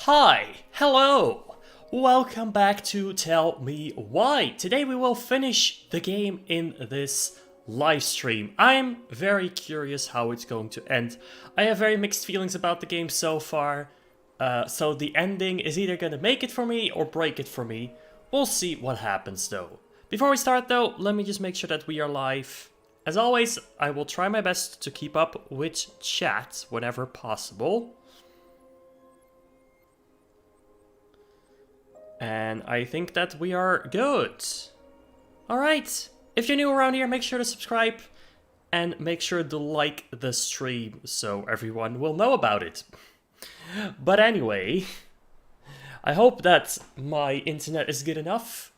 Hi, hello, welcome back to Tell Me Why. Today we will finish the game in this live stream. I'm very curious how it's going to end. I have very mixed feelings about the game so far, so the ending is either gonna make it for me or break it for me. We'll see what happens though. Before we start though, let me just make sure that we are live. As always, I will try my best to keep up with chat whenever possible. And I think that we are good. Alright, if you're new around here, make sure to subscribe and make sure to like the stream so everyone will know about it. But anyway, I hope that my internet is good enough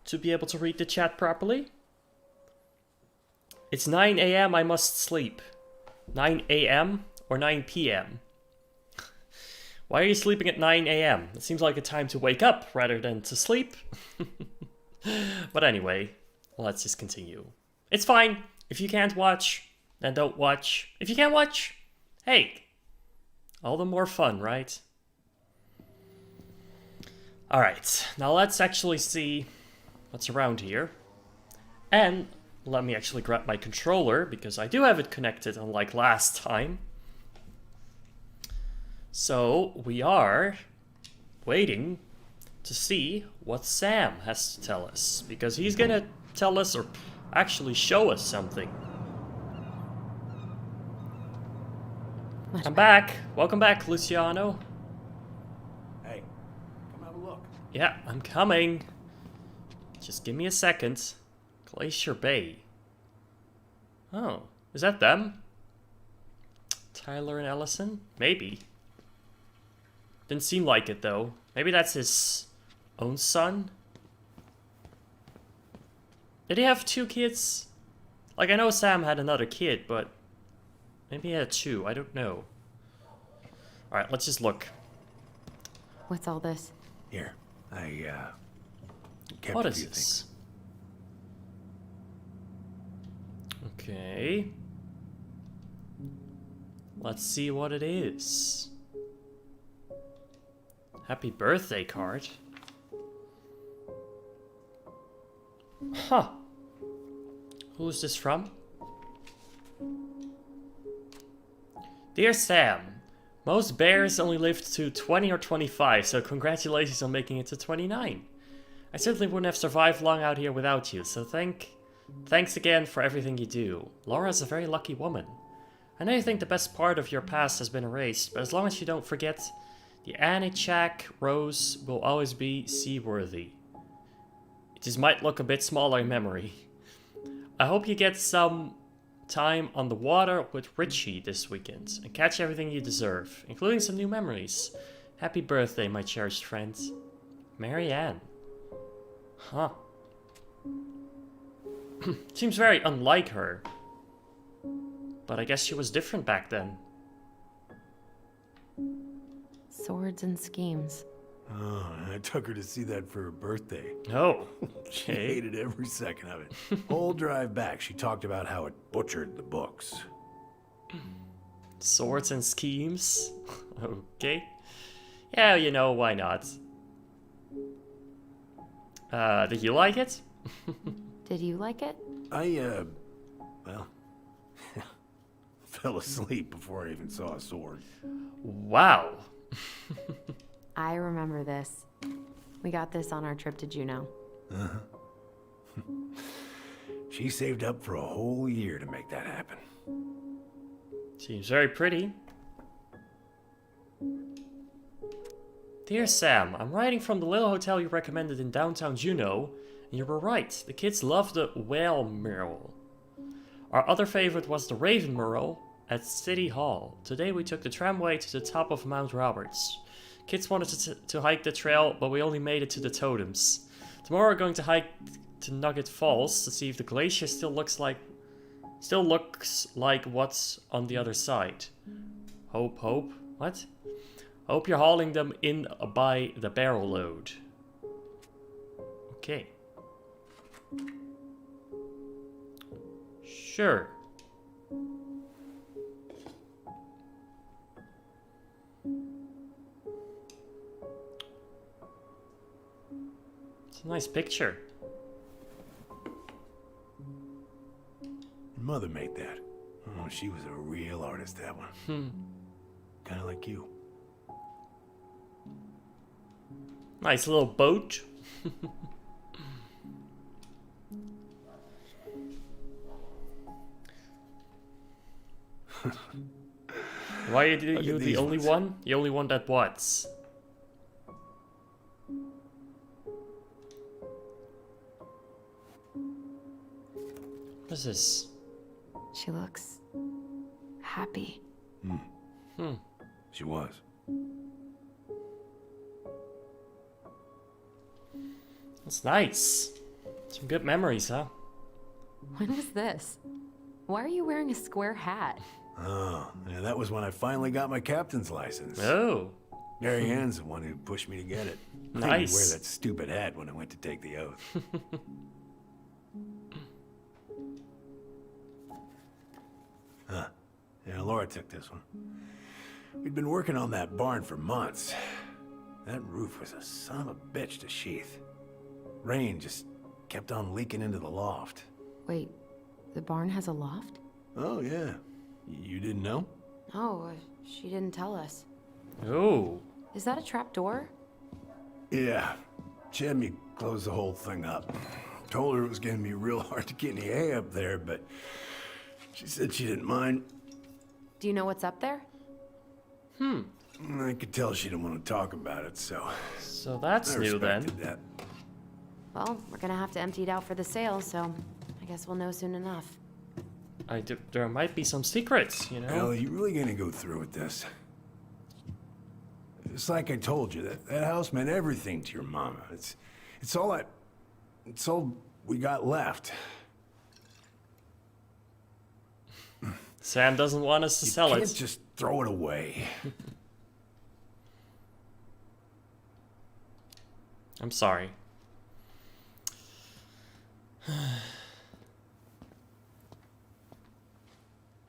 to be able to read the chat properly. It's 9 AM, I must sleep. 9 AM or 9 PM? Why are you sleeping at 9 AM? It seems like a time to wake up rather than to sleep. But anyway, let's just continue. It's fine. If you can't watch, then don't watch. If you can't watch, hey, all the more fun, right? Alright, now let's actually see what's around here. And let me actually grab my controller, because I do have it connected unlike last time. So, we are waiting to see what Sam has to tell us, because he's gonna tell us, or actually show us something. I'm back. Welcome back, Luciano. Hey, come have a look. Yeah, I'm coming. Just give me a second. Glacier Bay. Oh, is that them? Tyler and Ellison? Maybe. Didn't seem like it, though. Maybe that's his own son? Did he have two kids? Like, I know Sam had another kid, but maybe he had two. I don't know. Alright, let's just look. What's all this? Here, I kept What a is few this? things. Okay. Let's see what it is. Happy birthday card. Huh. Who's this from? Dear Sam, most bears only live to 20 or 25, so congratulations on making it to 29. I certainly wouldn't have survived long out here without you, so thanks again for everything you do. Laura's a very lucky woman. I know you think the best part of your past has been erased, but as long as you don't forget, the Anichak Rose will always be seaworthy. It just might look a bit smaller in memory. I hope you get some time on the water with Richie this weekend and catch everything you deserve, including some new memories. Happy birthday, my cherished friend. Marianne. Huh. Seems very unlike her. But I guess she was different back then. Swords and schemes. Oh, I took her to see that for her birthday. Oh, She okay. hated every second of it. Whole drive back, she talked about how it butchered the books. Swords and schemes. Okay. Yeah, you know, why not? Did you like it? Did you like it? I, well, fell asleep before I even saw a sword. Wow. I remember this. We got this on our trip to Juneau. She saved up for a whole year to make that happen. Seems very pretty. Dear Sam, I'm writing from the little hotel you recommended in downtown Juneau, and you were right. The kids love the whale mural. Our other favorite was the Raven mural at City Hall. Today we took the tramway to the top of Mount Roberts. Kids wanted to hike the trail, but we only made it to the totems. Tomorrow we're going to hike to Nugget Falls to see if the glacier still looks like what's on the other side. Hope. What? Hope you're hauling them in by the barrel load. Okay. Sure. It's a nice picture. Your mother made that. Oh, she was a real artist, that one. Kind of like you. Nice little boat. Why are you the only one? The only one that what's? What is this? She looks happy. She was. That's nice. Some good memories, huh? When was this? Why are you wearing a square hat? Oh, yeah, that was when I finally got my captain's license. Oh. Mary Ann's the one who pushed me to get it. I Nice. had to wear that stupid hat when I went to take the oath. Yeah, Laura took this one. We'd been working on that barn for months. That roof was a son of a bitch to sheath. Rain just kept on leaking into the loft. Wait, the barn has a loft? Oh, yeah. You didn't know? Oh, she didn't tell us. Oh. Is that a trap door? Yeah. She had me close the whole thing up. Told her it was gonna be real hard to get any hay up there, but she said she didn't mind. Do you know what's up there? I could tell she didn't want to talk about it, so So that's I new then. respected that. Well, we're gonna have to empty it out for the sale, so I guess we'll know soon enough. There might be some secrets, you know? Well, you really gonna go through with this? It's like I told you, that house meant everything to your mama. It's all we got left. Sam doesn't want us to sell You can't it. just throw it away. I'm sorry.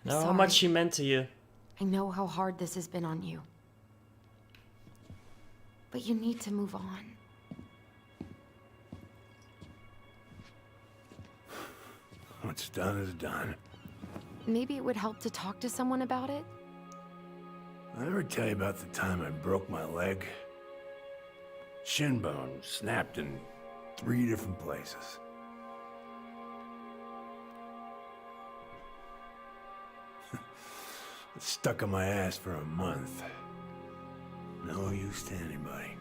Know how much she meant to you. I know how hard this has been on you. But you need to move on. What's done is done. Maybe it would help to talk to someone about it? I ever tell you about the time I broke my leg? Shin bone snapped in 3 different places. It stuck on my ass for a month. No use to anybody.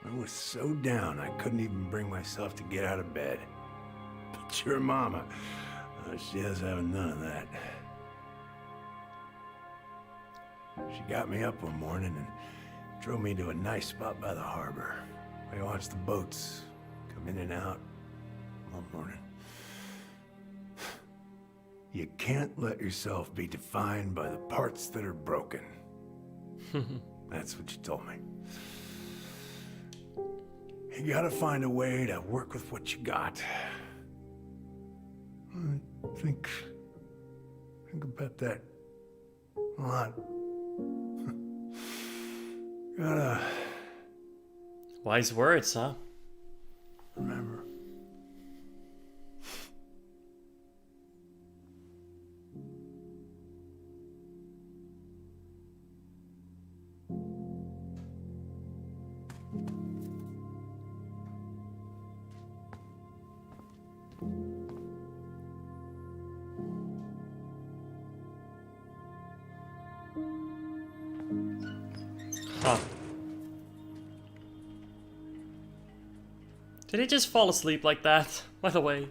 I was so down I couldn't even bring myself to get out of bed. But your mama, she has having none of that. She got me up one morning and drove me to a nice spot by the harbor. I watched the boats come in and out all morning. You can't let yourself be defined by the parts that are broken. That's what you told me. You gotta find a way to work with what you got. I think about that a lot. Gotta Wise words, huh? remember. Huh. Did he just fall asleep like that? By the way.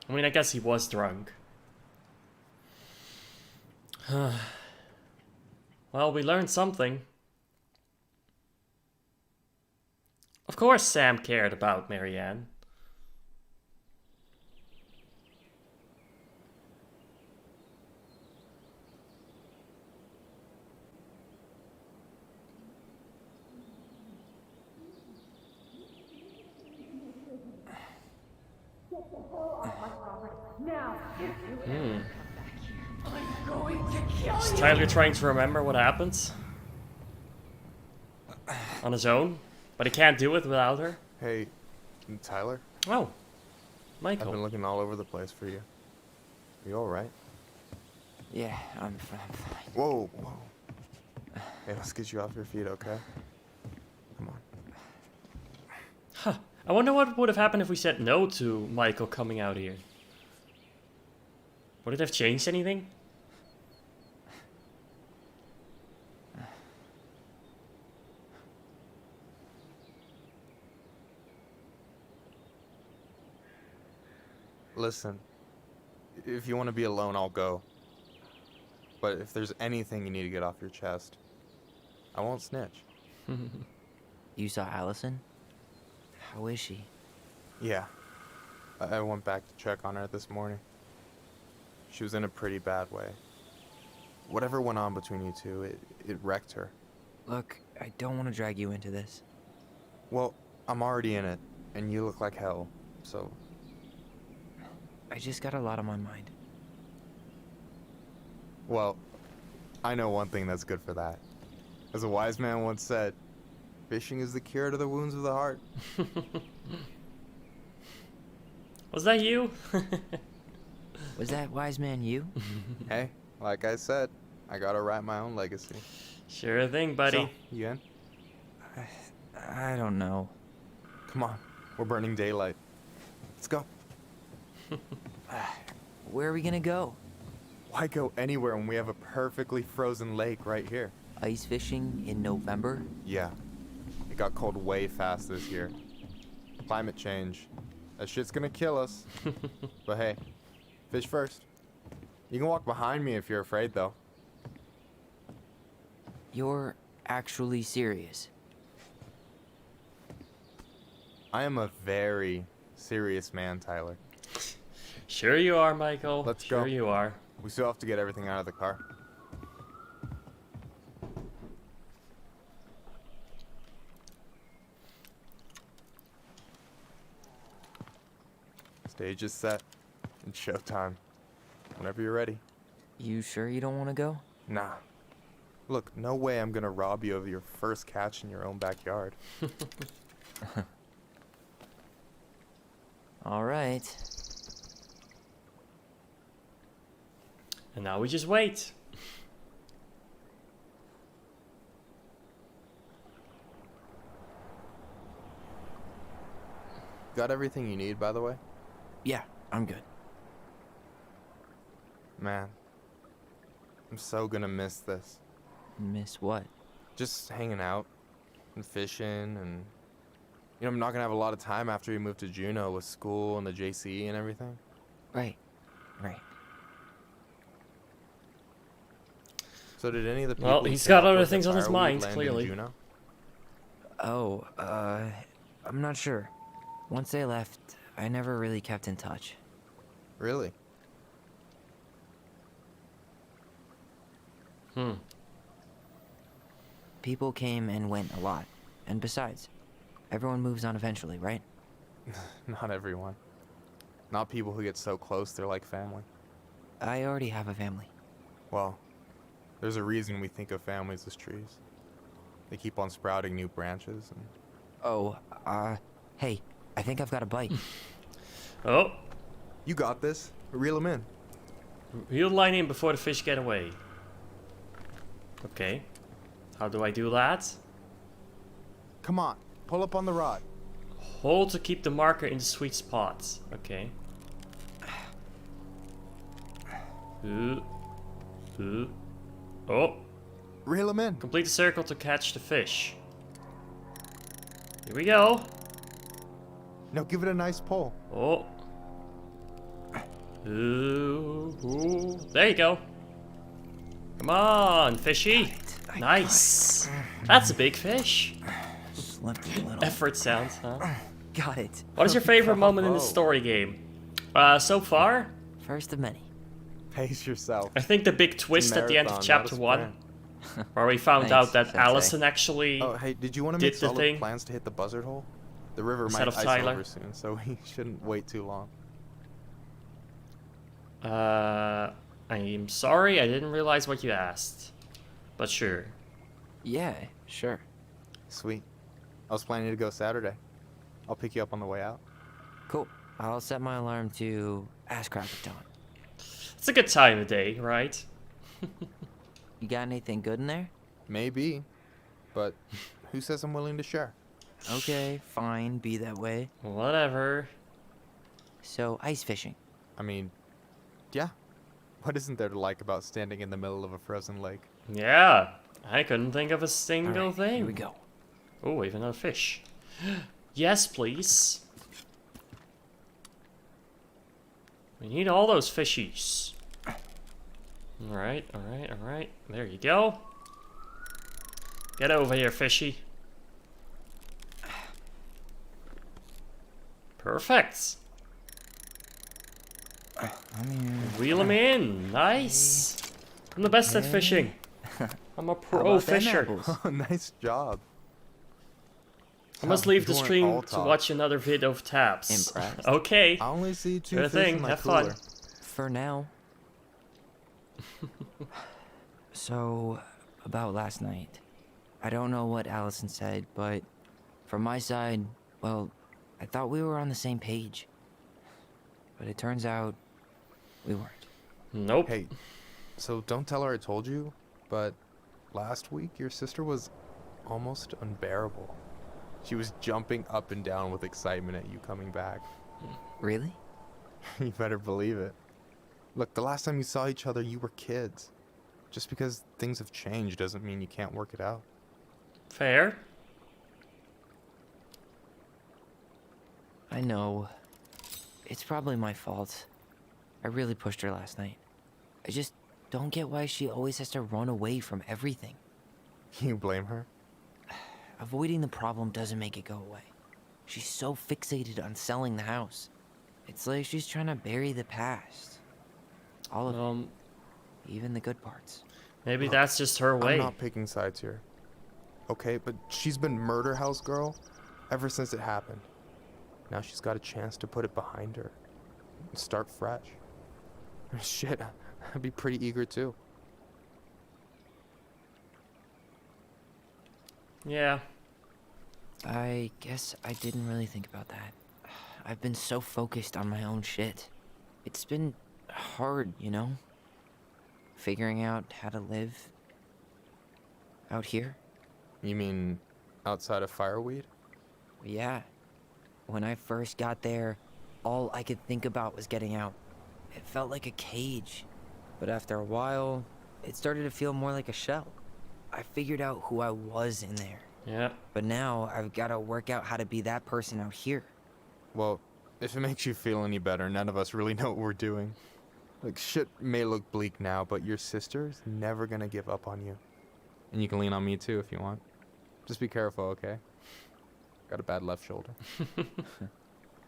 I mean, I guess he was drunk. Well, we learned something. Of course Sam cared about Marianne. Is Tyler trying to remember what happened? On his own? But he can't do it without her? Hey, Tyler? Oh. I've Michael. been looking all over the place for you. You alright? Yeah, I'm fine. Whoa, whoa. Hey, let's get you off your feet, okay? Come on. Huh. I wonder what would have happened if we said no to Michael coming out here. Would it have changed anything? Listen, if you want to be alone, I'll go. But if there's anything you need to get off your chest, I won't snitch. You saw Allison? How is she? Yeah. I went back to check on her this morning. She was in a pretty bad way. Whatever went on between you two, it wrecked her. Look, I don't want to drag you into this. Well, I'm already in it, and you look like hell, so... I just got a lot on my mind. Well, I know one thing that's good for that. As a wise man once said, fishing is the cure to the wounds of the heart. Was that you? Was that wise man you? Hey, like I said, I gotta write my own legacy. Sure thing, buddy. So, you in? I don't know. Come on, we're burning daylight. Let's go. Where are we gonna go? Why go anywhere when we have a perfectly frozen lake right here? Ice fishing in November? Yeah, it got cold way fast this year. Climate change. That shit's gonna kill us. But hey, fish first. You can walk behind me if you're afraid, though. You're actually serious. I am a very serious man, Tyler. Sure you are, Michael. Let's sure go. you are. We still have to get everything out of the car. Stage is set. It's showtime. Whenever you're ready. You sure you don't want to go? Nah. Look, no way I'm gonna rob you of your first catch in your own backyard. All right. And now we just wait. Got everything you need, by the way? Yeah, I'm good. Man, I'm so gonna miss this. Miss what? Just hanging out and fishing and... You know, I'm not gonna have a lot of time after we move to Juneau with school and the JC and everything. Right. So did any of the people... Well, you he's set got up other with at things on his Fireweed mind, land in clearly. Juneau? Oh, I'm not sure. Once they left, I never really kept in touch. Really? People came and went a lot. And besides, everyone moves on eventually, right? Not everyone. Not people who get so close they're like family. I already have a family. Well, there's a reason we think of families as trees. They keep on sprouting new branches and... Oh, hey, I think I've got a bite. Oh, You got this. Reel them in. reel the line in before the fish get away. Okay. How do I do that? Come on, pull up on the rod. Hold to keep the marker in the sweet spot. Okay. Oh, Reel them in. complete the circle to catch the fish. Here we go. Now give it a nice pull. Oh. Ooh. There you go. Come on, fishy. I Nice. That's a big fish. Slipped a little. Effort sound, huh? Got it. What is your favorite moment in the Bravo. story game? So far, First of many. Pace yourself. I think the big twist at the end of marathon, chapter not a 1, sprint. where we found Thanks, out that Sensei. Allison actually... Oh, hey, did you want to Did make the solid thing. plans to hit the buzzard hole? The river Instead might of ice Tyler. over soon, so we shouldn't wait too long. I'm sorry, I didn't realize what you asked. But sure. Yeah, sure. Sweet. I was planning to go Saturday. I'll pick you up on the way out. Cool. I'll set my alarm to ass crack of dawn. It's a good time of day, right? You got anything good in there? Maybe. But who says I'm willing to share? Okay, fine, be that way. Whatever. So, ice fishing. I mean, yeah. What isn't there to like about standing in the middle of a frozen lake? Yeah, I couldn't think of a single Alright, thing. here we go. Oh, even a fish. Yes, please. We need all those fishies. Alright, alright, alright. There you go. Get over here, fishy. Perfect. Wheel him in. Nice. I'm the best at fishing. I'm a pro fisher. Oh, nice job. I must leave the You weren't stream all to talk. watch another vid of taps. Impressed. Okay. I only see two Sure fish thing, in my have cooler. fun. For now. So, about last night. I don't know what Allison said, but from my side, well, I thought we were on the same page. But it turns out we weren't. Nope. Hey, so don't tell her I told you, but last week your sister was almost unbearable. She was jumping up and down with excitement at you coming back. Really? You better believe it. Look, the last time you saw each other, you were kids. Just because things have changed doesn't mean you can't work it out. Fair. I know. It's probably my fault. I really pushed her last night. I just don't get why she always has to run away from everything. You blame her? Avoiding the problem doesn't make it go away. She's so fixated on selling the house. It's like she's trying to bury the past. All of it. Even the good parts. Maybe that's just her way. I'm not picking sides here. Okay, but she's been murder house girl ever since it happened. Now she's got a chance to put it behind her and start fresh. Shit, I'd be pretty eager too. Yeah. I guess I didn't really think about that. I've been so focused on my own shit. It's been hard, you know? Figuring out how to live out here. You mean outside of fireweed? Yeah. When I first got there, all I could think about was getting out. It felt like a cage. But after a while, it started to feel more like a shell. I figured out who I was in there. Yeah. But now I've got to work out how to be that person out here. Well, if it makes you feel any better, none of us really know what we're doing. Like, shit may look bleak now, but your sister's never gonna give up on you. And you can lean on me too if you want. Just be careful, okay? Got a bad left shoulder.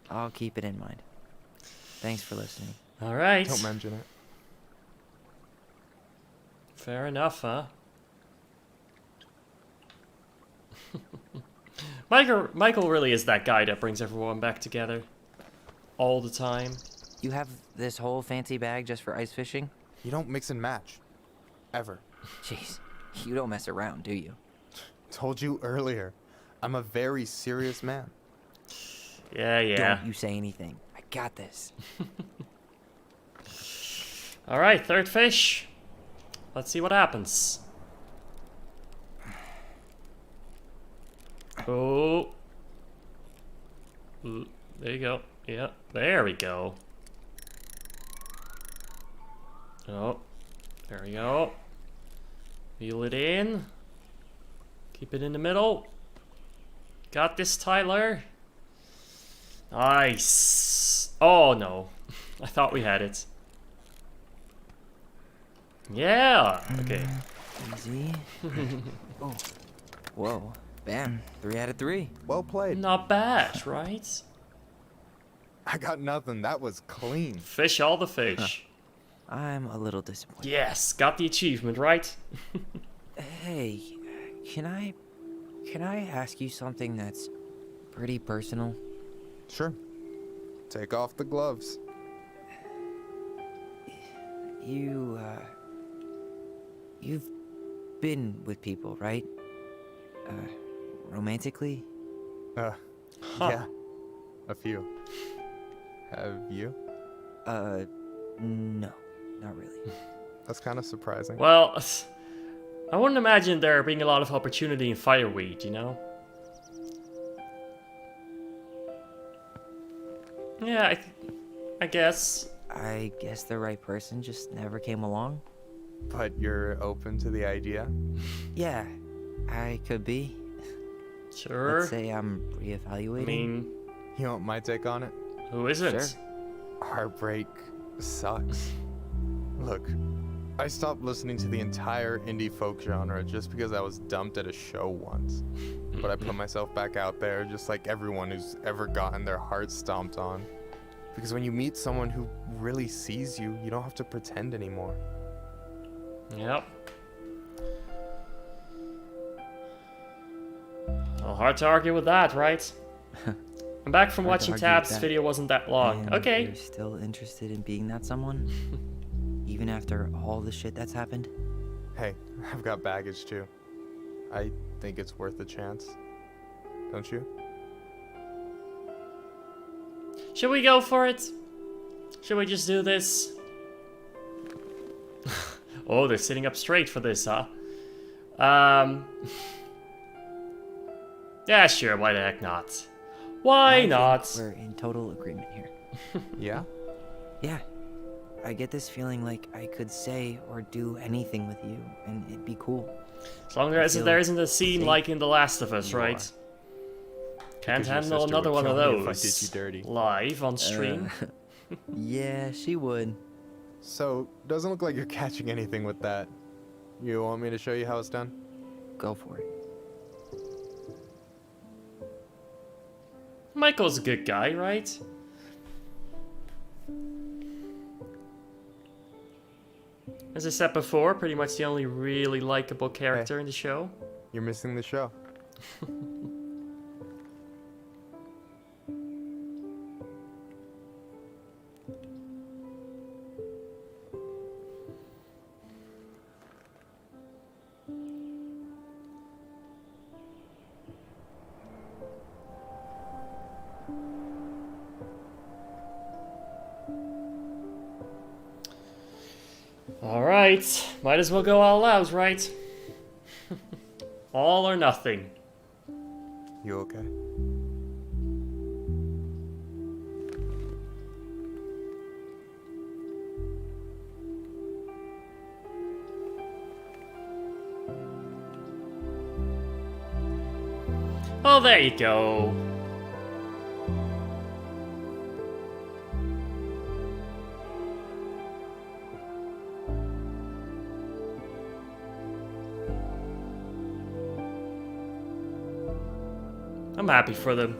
I'll keep it in mind. Thanks for listening. All right. Don't mention it. Fair enough, huh? Michael really is that guy that brings everyone back together. All the time. You have this whole fancy bag just for ice fishing? You don't mix and match. Ever. Jeez, you don't mess around, do you? Told you earlier. I'm a very serious man. Yeah, yeah. Don't you say anything. I got this. All right, third fish. Let's see what happens. Oh. Ooh, there you go. Yeah, there we go. Oh, there we go. Wheel it in. Keep it in the middle. Got this, Tyler. Nice. Oh, no. I thought we had it. Yeah. Okay. Easy. Oh. Whoa. Bam. 3 out of 3. Well played. Not bad, right? I got nothing. That was clean. Fish all the fish. I'm a little disappointed. Yes, got the achievement, right? Hey, can I ask you something that's pretty personal? Sure. Take off the gloves. You've been with people, right? Romantically? Huh. Yeah. A few. Have you? No, not really. That's kind of surprising. Well, I wouldn't imagine there being a lot of opportunity in fireweed, you know? Yeah, I guess. I guess the right person just never came along. But you're open to the idea? Yeah, I could be. Sure. Let's say I'm I reevaluating. mean, You want my take on it? who isn't? Sure. Heartbreak sucks. Look, I stopped listening to the entire indie folk genre just because I was dumped at a show once. But I put myself back out there just like everyone who's ever gotten their heart stomped on. Because when you meet someone who really sees you, you don't have to pretend anymore. Yep. Well, hard to argue with that, right? I'm back from Hard to watching argue with Tab's that. video wasn't that long. And Okay. You're still interested in being that someone? Even after all the shit that's happened? Hey, I've got baggage too. I think it's worth a chance. Don't you? Should we go for it? Should we just do this? Oh, they're sitting up straight for this, huh? Yeah, sure, why the heck not? Why I think not? We're in total agreement here. Yeah? Yeah. I get this feeling like I could say or do anything with you, and it'd be cool. As long as feel there isn't a scene safe. like in The Last of Us, You right? are. Can't Because your handle sister another would one of kill me those. if I did you dirty. Live on stream. Yeah, she would. So, doesn't look like you're catching anything with that. You want me to show you how it's done? Go for it. Michael's a good guy, right? As I said before, pretty much the only really likable character in the show. You're missing the show. Alright, might as well go all out, right? All or nothing. You okay? Oh, there you go. I'm happy for them.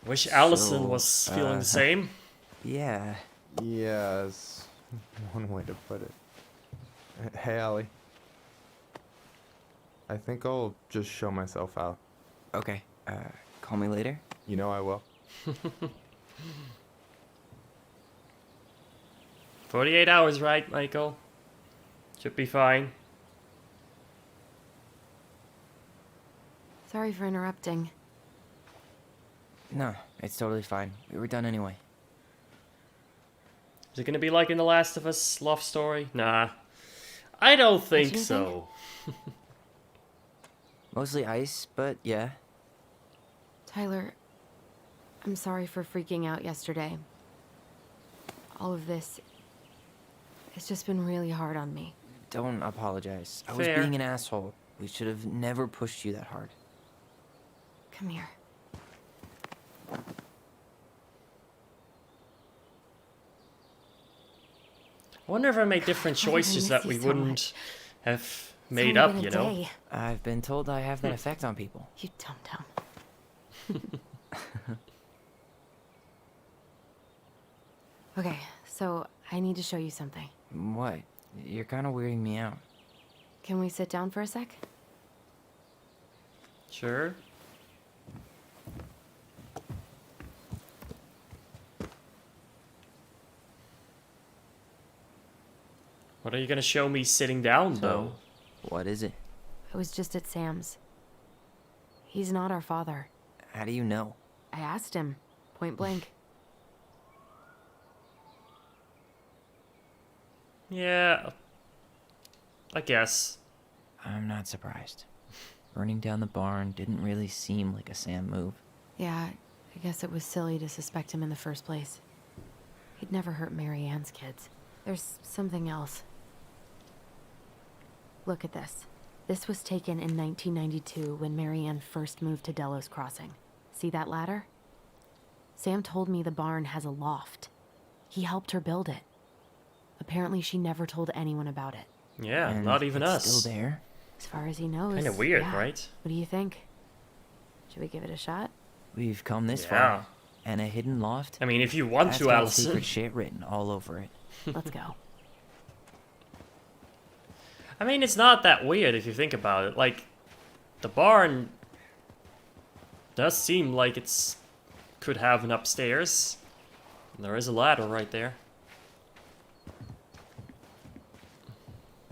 Wish Allison So, was feeling the same. Yeah. Yes. One way to put it. Hey, Allie. I think I'll just show myself out. Okay. Call me later. You know I will. 48 hours, right, Michael? Should be fine. Sorry for interrupting. No, it's totally fine. We were done anyway. Is it gonna be like in The Last of Us love story? Nah. I don't think you so. Mostly ice, but yeah. Tyler, I'm sorry for freaking out yesterday. All of this, it's just been really hard on me. Don't apologize. I was Fair. being an asshole. We should have never pushed you that hard. Come here. I wonder if I made different Why did I choices miss that you we so wouldn't much? have made only up, been a you know. day. I've been told I have that effect on people. You dum-dum. Okay, so I need to show you something. What? You're kind of weirding me out. Can we sit down for a sec? Sure. What are you gonna show me sitting down, though? What is it? I was just at Sam's. He's not our father. How do you know? I asked him, point blank. Yeah, I guess. I'm not surprised. Burning down the barn didn't really seem like a Sam move. Yeah, I guess it was silly to suspect him in the first place. He'd never hurt Mary Ann's kids. There's something else. Look at this. This was taken in 1992 when Mary Ann first moved to Delos Crossing. See that ladder? Sam told me the barn has a loft. He helped her build it. Apparently she never told anyone about it. Yeah, And not even it's us. Still there? As far as he knows. Kind of weird, yeah. right? What do you think? Should we give it a shot? We've come this Yeah. far. And a hidden loft? I mean, if you want That's to, got Allison. secret shit written all over it. Let's go. I mean, it's not that weird if you think about it. Like, the barn does seem like it's could have an upstairs. And there is a ladder right there.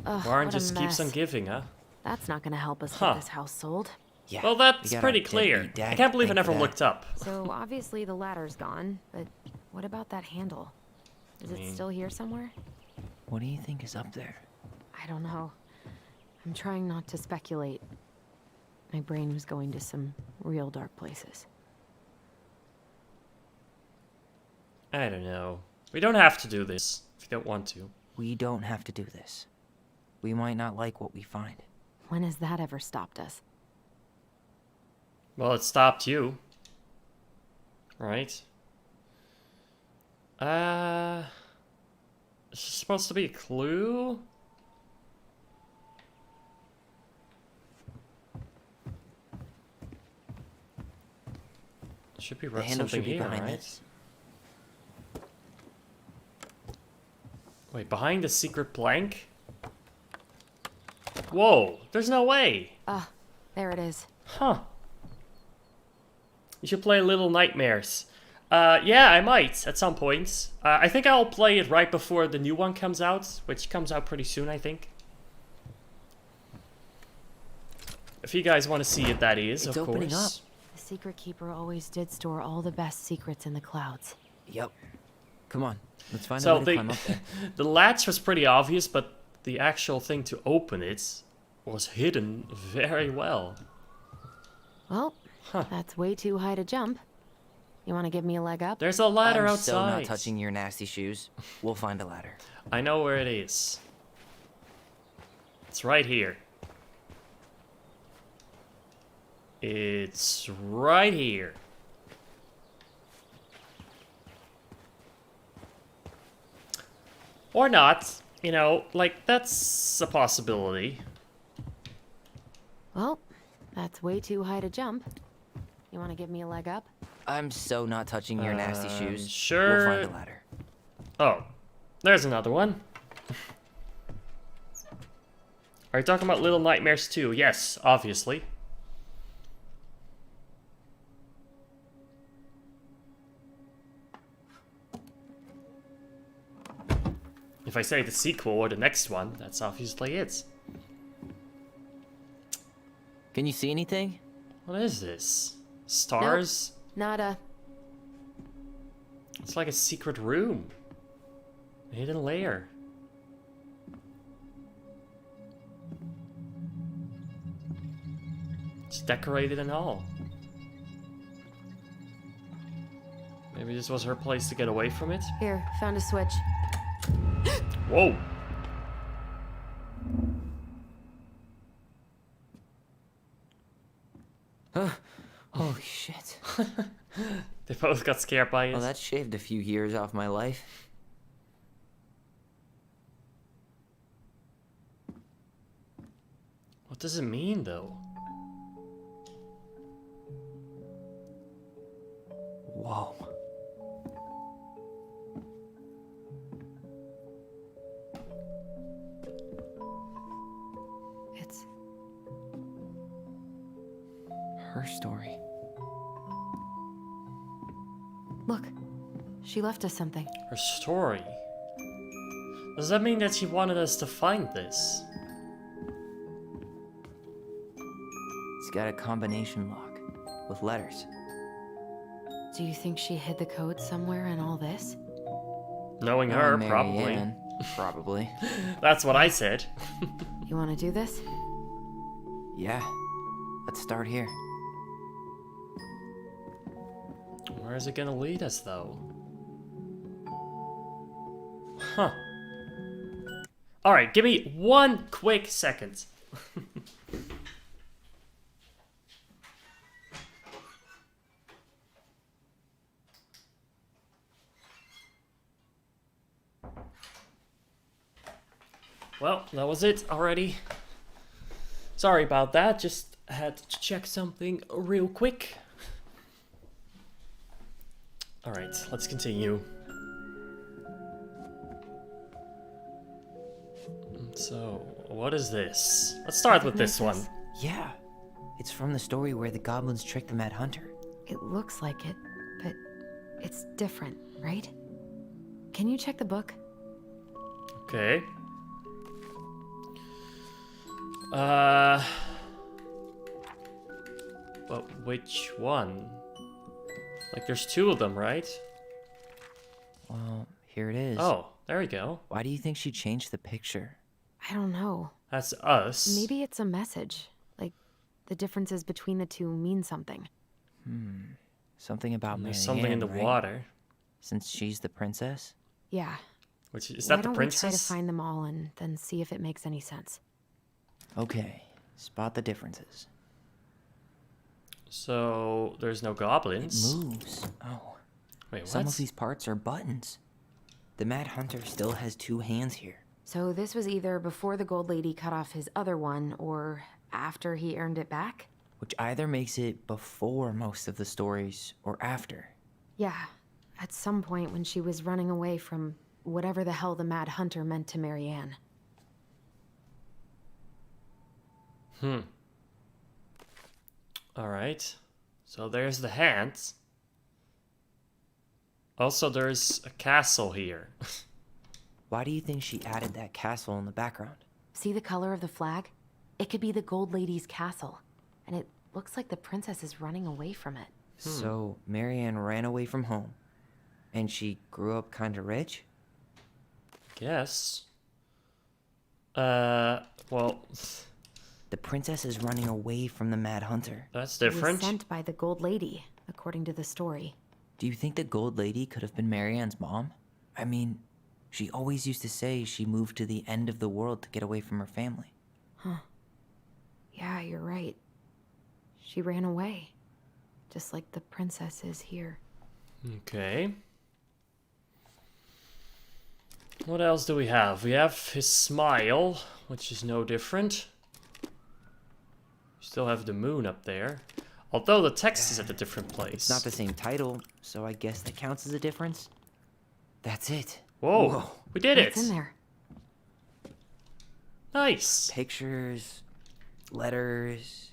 Ugh, Barn what a just keeps on mess. giving, huh? That's not gonna help us Huh. get this house sold. Yeah. Well, we that's got pretty our clear. deadbeat dad I can't believe I to never thank for looked up. So obviously the ladder's gone, but what about that handle? Is it mean- still here somewhere? that. What do you think is up there? I don't know. I'm trying not to speculate. My brain was going to some real dark places. I don't know. We don't have to do this if you don't want to. We don't have to do this. We might not like what we find. When has that ever stopped us? Well, it stopped you. Right? Is this supposed to be a clue? Should be The handle something should be here, behind right? this. Wait, behind the secret blank? Whoa, there's no way. Ah, there it is. Huh. You should play Little Nightmares. Yeah, I might, at some point. I think I'll play it right before the new one comes out, which comes out pretty soon, I think. If you guys want to see it, that is, It's of opening course. The secret keeper always did store all the best secrets in the clouds. Yep. Come on. Let's find a So way to climb up there. the latch was pretty obvious, but the actual thing to open it was hidden very well. Well, Huh. that's way too high to jump. You want to give me a leg up? There's a ladder I'm outside. so not touching your nasty shoes. We'll find a ladder. I know where it is. It's right here. It's right here. Or not. You know, like, that's a possibility. Well, that's way too high to jump. You want to give me a leg up? I'm so not touching your nasty shoes. sure. We'll find a ladder. Oh, there's another one. Are you talking about Little Nightmares 2? Yes, obviously. If I say the sequel or the next one, that's obviously it. Can you see anything? What is this? Stars? Nada. It's like a secret room. A hidden lair. It's decorated and all. Maybe this was her place to get away from it? Here, found a switch. Whoa! Holy shit. They both got scared by it. Well, that shaved a few years off my life. What does it mean, though? Whoa. It's Her story. look. She left us something. Her story. Does that mean that she wanted us to find this? It's got a combination lock with letters. Do you think she hid the code somewhere in all this? Knowing her, Mary probably. Ann, probably. That's what I said. You want to do this? Yeah. Let's start here. Where is it gonna lead us, though? Huh. Alright, give me 1 quick second. Well, that was it already. Sorry about that, just had to check something real quick. Alright, let's continue. So, what is this? Let's start with this one. Yeah. It's from the story where the goblins tricked the Mad Hunter. It looks like it, but it's different, right? Can you check the book? Okay. But which one? Like, there's 2 of them, right? Well, here it is. Oh, there we go. Why do you think she changed the picture? I don't know. That's us. Maybe it's a message. Like, the differences between the two mean something. Something about Mary There's something in Ann, the right? water. Since she's the princess? Yeah. Which is Why that the don't we try to princess? find them all and then see if it makes any sense? Okay. Spot the differences. So there's no It goblins. moves. Oh. Wait, Some what? of these parts are buttons. The Mad Hunter still has 2 hands here. So this was either before the Gold Lady cut off his other one, or after he earned it back? Which either makes it before most of the stories or after. Yeah, at some point when she was running away from whatever the hell the Mad Hunter meant to Mary Ann. Alright. So there's the hands. Also, there's a castle here. Why do you think she added that castle in the background? See the color of the flag? It could be the Gold Lady's castle. And it looks like the princess is running away from it. So, Mary Ann ran away from home. And she grew up kinda rich? Guess. Well, The princess is running away from the Mad Hunter. that's He was different. sent by the Gold Lady, according to the story. Do you think the Gold Lady could have been Mary Ann's mom? I mean, she always used to say she moved to the end of the world to get away from her family. Yeah, you're right. She ran away. Just like the princess is here. Okay. What else do we have? We have his smile, which is no different. Still have the moon up there. Although the text is at a different place. It's not the same title, so I guess that counts as a difference. That's it. Whoa, Whoa. we did it! What's in there? Nice! Pictures, letters.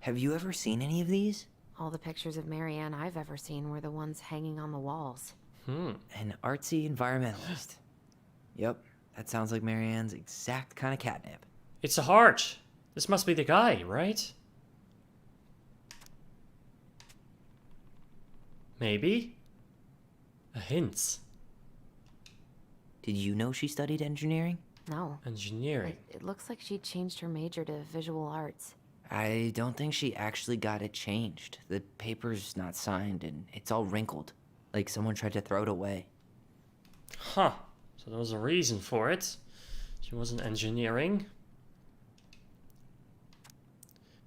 Have you ever seen any of these? All the pictures of Mary Ann I've ever seen were the ones hanging on the walls. An artsy environmentalist. Yep, that sounds like Mary Ann's exact kind of catnip. It's a heart! This must be the guy, right? Maybe? A hint. Did you know she studied engineering? No. Engineering. It looks like she changed her major to visual arts. I don't think she actually got it changed. The paper's not signed and it's all wrinkled. Like someone tried to throw it away. Huh. So there was a reason for it. She wasn't engineering.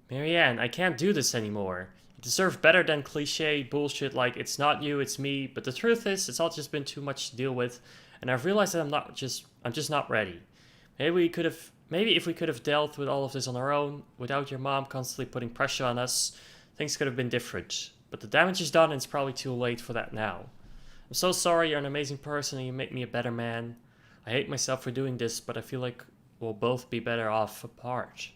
Marianne, I can't do this anymore. You deserve better than cliche bullshit like it's not you, it's me. But the truth is, it's all just been too much to deal with, and I've realized that I'm just not ready. Maybe we could have maybe if we could have dealt with all of this on our own, without your mom constantly putting pressure on us, things could have been different. But the damage is done and it's probably too late for that now. I'm so sorry, you're an amazing person and you make me a better man. I hate myself for doing this, but I feel like we'll both be better off apart.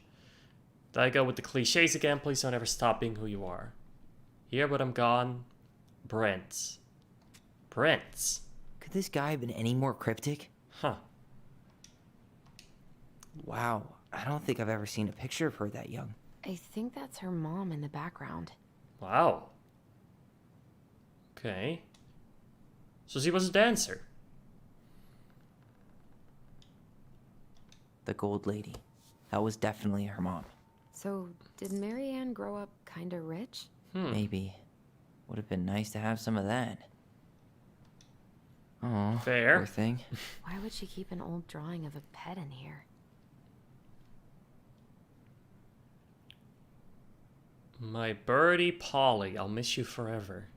Did I go with the cliches again? Please don't ever stop being who you are. Here, but I'm gone. Brent. Brent. Could this guy have been any more cryptic? Huh. Wow, I don't think I've ever seen a picture of her that young. I think that's her mom in the background. Wow. Okay. So she was a dancer. The gold lady. That was definitely her mom. So, did Marianne grow up kinda rich? Maybe. Would have been nice to have some of that. Oh, Fair. poor thing. Why would she keep an old drawing of a pet in here? My birdie Polly, I'll miss you forever.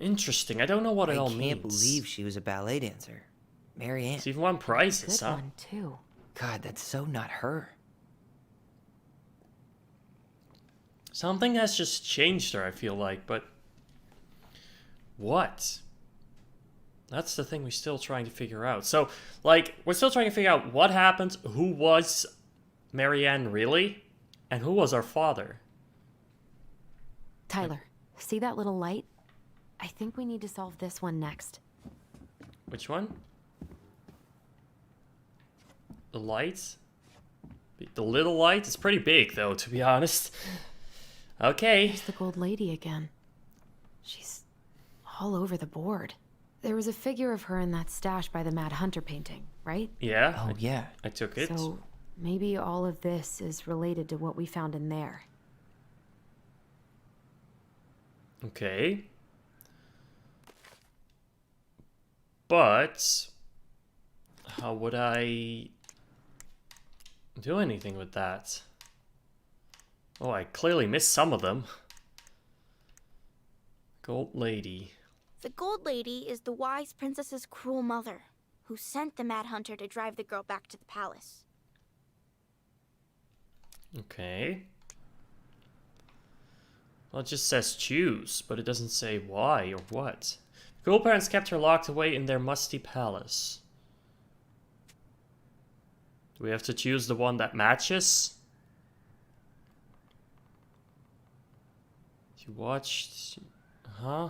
Interesting. I don't know what it all I means. can't believe she was a ballet dancer. Marianne. She's even won prizes, Good huh? one, too. God, that's so not her. Something has just changed her, I feel like, but what? That's the thing we're still trying to figure out. So, like, we're still trying to figure out what happened, who was Marianne really, and who was our father. Tyler, see that little light? I think we need to solve this one next. Which one? The light? The little light? It's pretty big, though, to be honest. Okay. There's the gold lady again. She's all over the board. There was a figure of her in that stash by the Mad Hunter painting, right? Yeah. Oh, yeah. I took it. So maybe all of this is related to what we found in there. Okay. But how would I do anything with that? Oh, I clearly missed some of them. Gold lady. The Gold Lady is the wise princess's cruel mother, who sent the Mad Hunter to drive the girl back to the palace. Okay. Well, it just says choose, but it doesn't say why or what. Girl parents kept her locked away in their musty palace. Do we have to choose the one that matches? You watched... Huh?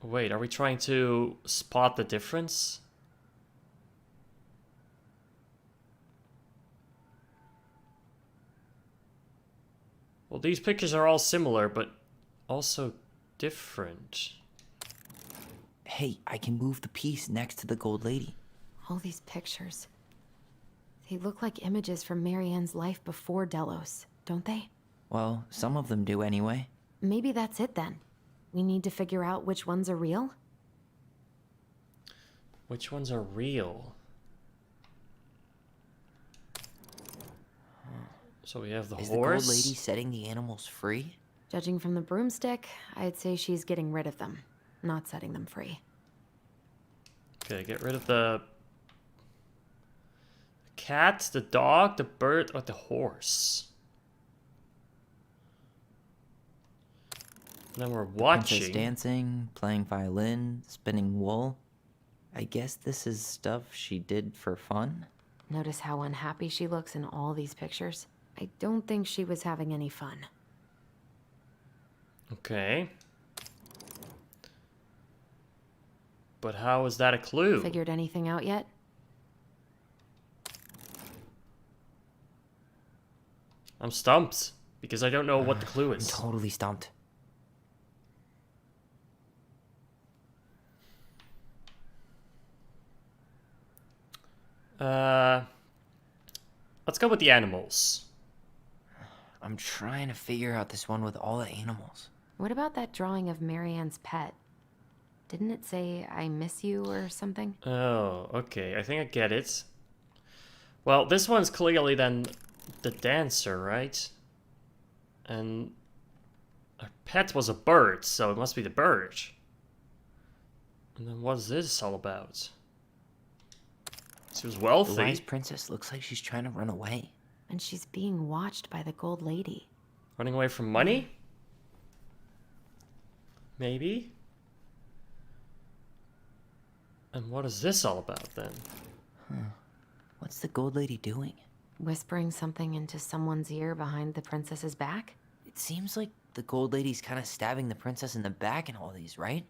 Wait, are we trying to spot the difference? Well, these pictures are all similar, but also different. Hey, I can move the piece next to the gold lady. All these pictures. They look like images from Marianne's life before Delos, don't they? Well, some of them do anyway. Maybe that's it then. We need to figure out which ones are real? Which ones are real? So we have the Is horse. the gold lady setting the animals free? Judging from the broomstick, I'd say she's getting rid of them, not setting them free. Okay, get rid of the cat, the dog, the bird, or the horse. And then we're Princess watching. dancing, playing violin, spinning wool. I guess this is stuff she did for fun? Notice how unhappy she looks in all these pictures? I don't think she was having any fun. Okay. But how is that a clue? Figured anything out yet? I'm stumped because I don't know what the clue I'm is. totally stumped. Let's go with the animals. I'm trying to figure out this one with all the animals. What about that drawing of Marianne's pet? Didn't it say, I miss you or something? Oh, okay. I think I get it. Well, this one's clearly then the dancer, right? And Her pet was a bird, so it must be the bird. And then what's this all about? She was The wealthy. wise princess looks like she's trying to run away. And she's being watched by the gold lady. Running away from money? Maybe? And what is this all about then? What's the gold lady doing? Whispering something into someone's ear behind the princess's back? It seems like the gold lady's kind of stabbing the princess in the back in all these, right?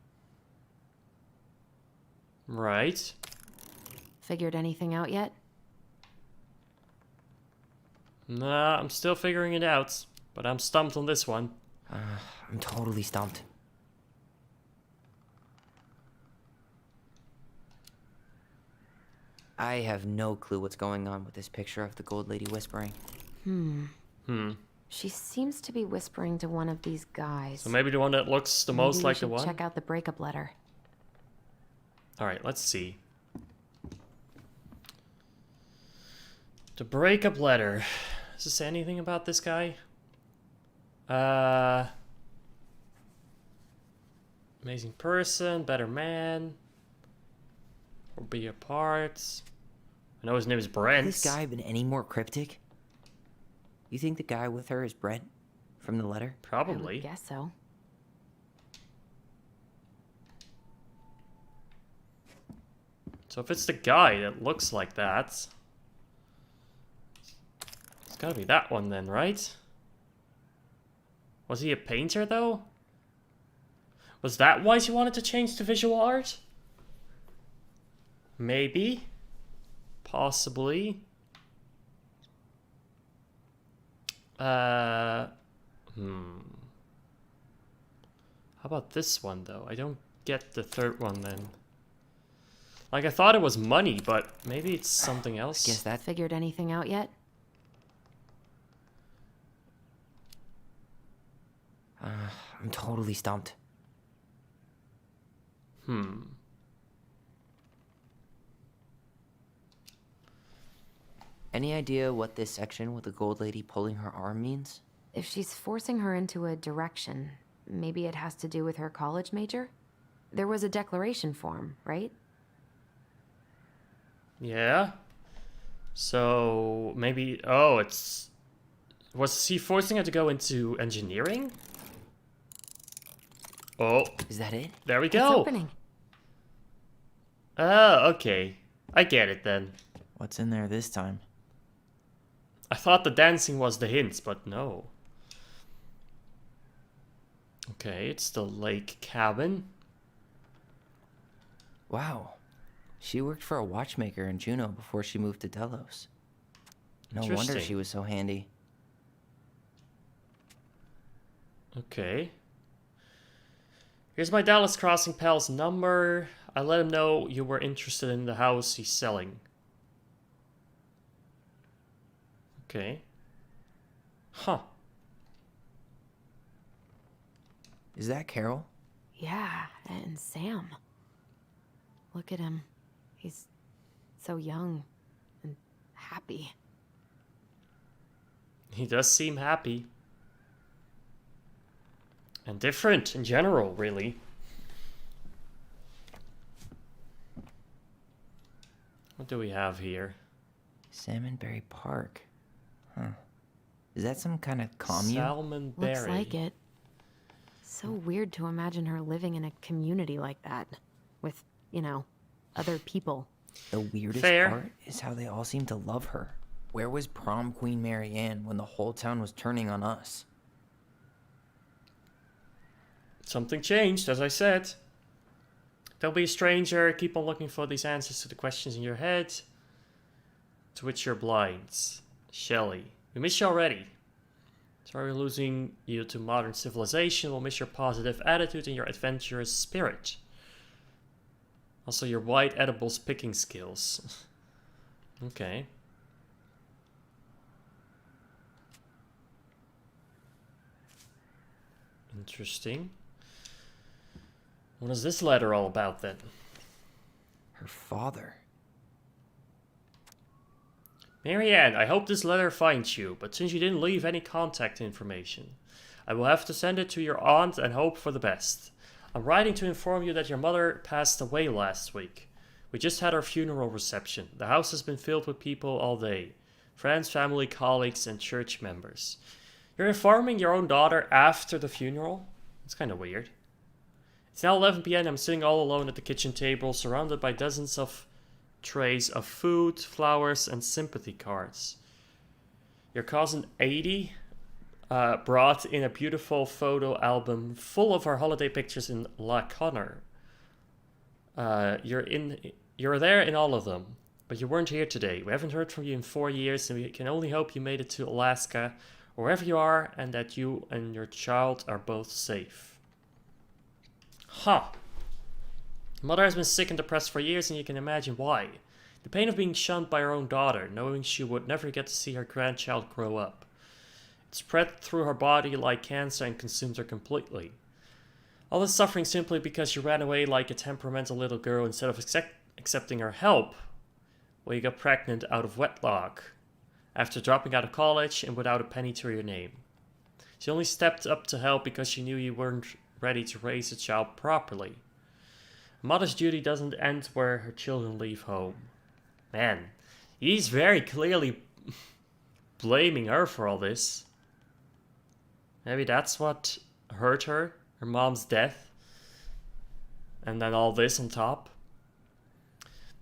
Right. Figured anything out yet? Nah, I'm still figuring it out. But I'm stumped on this one. I'm totally stumped. I have no clue what's going on with this picture of the gold lady whispering. She seems to be whispering to one of these guys. So maybe the one that looks the Maybe most we like the should one? check out the breakup letter. Alright, let's see. The breakup letter. Does it say anything about this guy? Amazing person, better man. Or be apart. I know his name is Brent. Has this guy been any more cryptic? You think the guy with her is Brent from the letter? I Probably. would guess so. So if it's the guy that looks like that, it's gotta be that one then, right? Was he a painter though? Was that why she wanted to change to visual art? Maybe. Possibly. How about this one though? I don't get the third one then. Like I thought it was money, but maybe it's something else. Guess that Figured anything out yet? I'm totally stumped. Any idea what this section with the gold lady pulling her arm means? If she's forcing her into a direction, maybe it has to do with her college major? There was a declaration form, right? Yeah. So maybe was he forcing her to go into engineering? Oh, Is that it? there we It's go. opening. Oh, okay. I get it then. What's in there this time? I thought the dancing was the hint, but no. Okay, it's the lake cabin. Wow. She worked for a watchmaker in Juneau before she moved to Delos. No wonder Interesting. she was so handy. Okay. Here's my Dallas Crossing pal's number. I let him know you were interested in the house he's selling. Okay. Huh. Is that Carol? Yeah, and Sam. Look at him. He's so young and happy. He does seem happy. And different in general, really. What do we have here? Salmonberry Park. Huh. Is that some kind of commune? Salmonberry. Looks like it. So weird to imagine her living in a community like that. With, other people. The weirdest Fair. part is how they all seem to love her. Where was prom queen Mary Ann when the whole town was turning on us? Something changed, as I said. Don't be a stranger. Keep on looking for these answers to the questions in your head. Twitch your blinds. Shelley. We miss you already. Sorry we're losing you to modern civilization. We'll miss your positive attitude and your adventurous spirit. Also your white edibles picking skills. Okay. Interesting. What is this letter all about then? Her father. Marianne, I hope this letter finds you, but since you didn't leave any contact information, I will have to send it to your aunt and hope for the best. I'm writing to inform you that your mother passed away last week. We just had our funeral reception. The house has been filled with people all day. Friends, family, colleagues, and church members. You're informing your own daughter after the funeral? It's kind of weird. It's now 11 p.m. I'm sitting all alone at the kitchen table, surrounded by dozens of trays of food, flowers, and sympathy cards. Your cousin 80 brought in a beautiful photo album full of her holiday pictures in La Connor. You're there in all of them, but you weren't here today. We haven't heard from you in 4 years, and we can only hope you made it to Alaska, or wherever you are, and that you and your child are both safe. Huh. Mother has been sick and depressed for years, and you can imagine why. The pain of being shunned by her own daughter, knowing she would never get to see her grandchild grow up. It spread through her body like cancer and consumed her completely. All this suffering simply because you ran away like a temperamental little girl instead of accepting her help. Well, you got pregnant out of wedlock, after dropping out of college and without a penny to your name. She only stepped up to help because she knew you weren't ready to raise a child properly. A mother's duty doesn't end where her children leave home. Man, he's very clearly blaming her for all this. Maybe that's what hurt her mom's death. And then all this on top.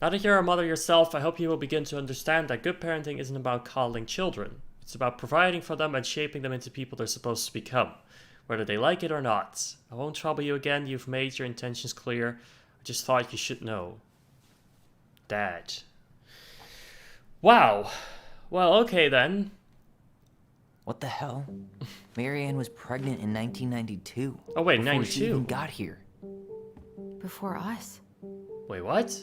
Now that you're a mother yourself, I hope you will begin to understand that good parenting isn't about coddling children. It's about providing for them and shaping them into people they're supposed to become, whether they like it or not. I won't trouble you again, you've made your intentions clear. I just thought you should know. Dad. Wow. Well, okay then. What the hell? Marianne was pregnant in 1992. Oh wait, before 92? she even got here. Before us. Wait, what?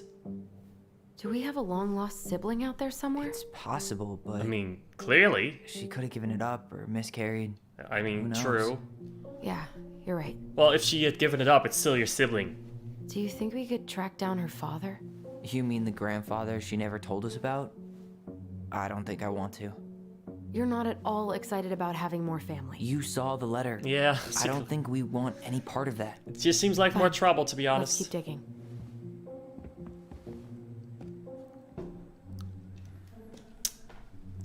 Do we have a long-lost sibling out there somewhere? It's possible, but I mean, clearly. she could have given it up or miscarried. I mean, Who knows? true. Yeah, you're right. Well, if she had given it up, it's still your sibling. Do you think we could track down her father? You mean the grandfather she never told us about? I don't think I want to. You're not at all excited about having more family. You saw the letter. Yeah. I don't think we want any part of that. It just seems like more trouble, to be Let's honest. keep digging.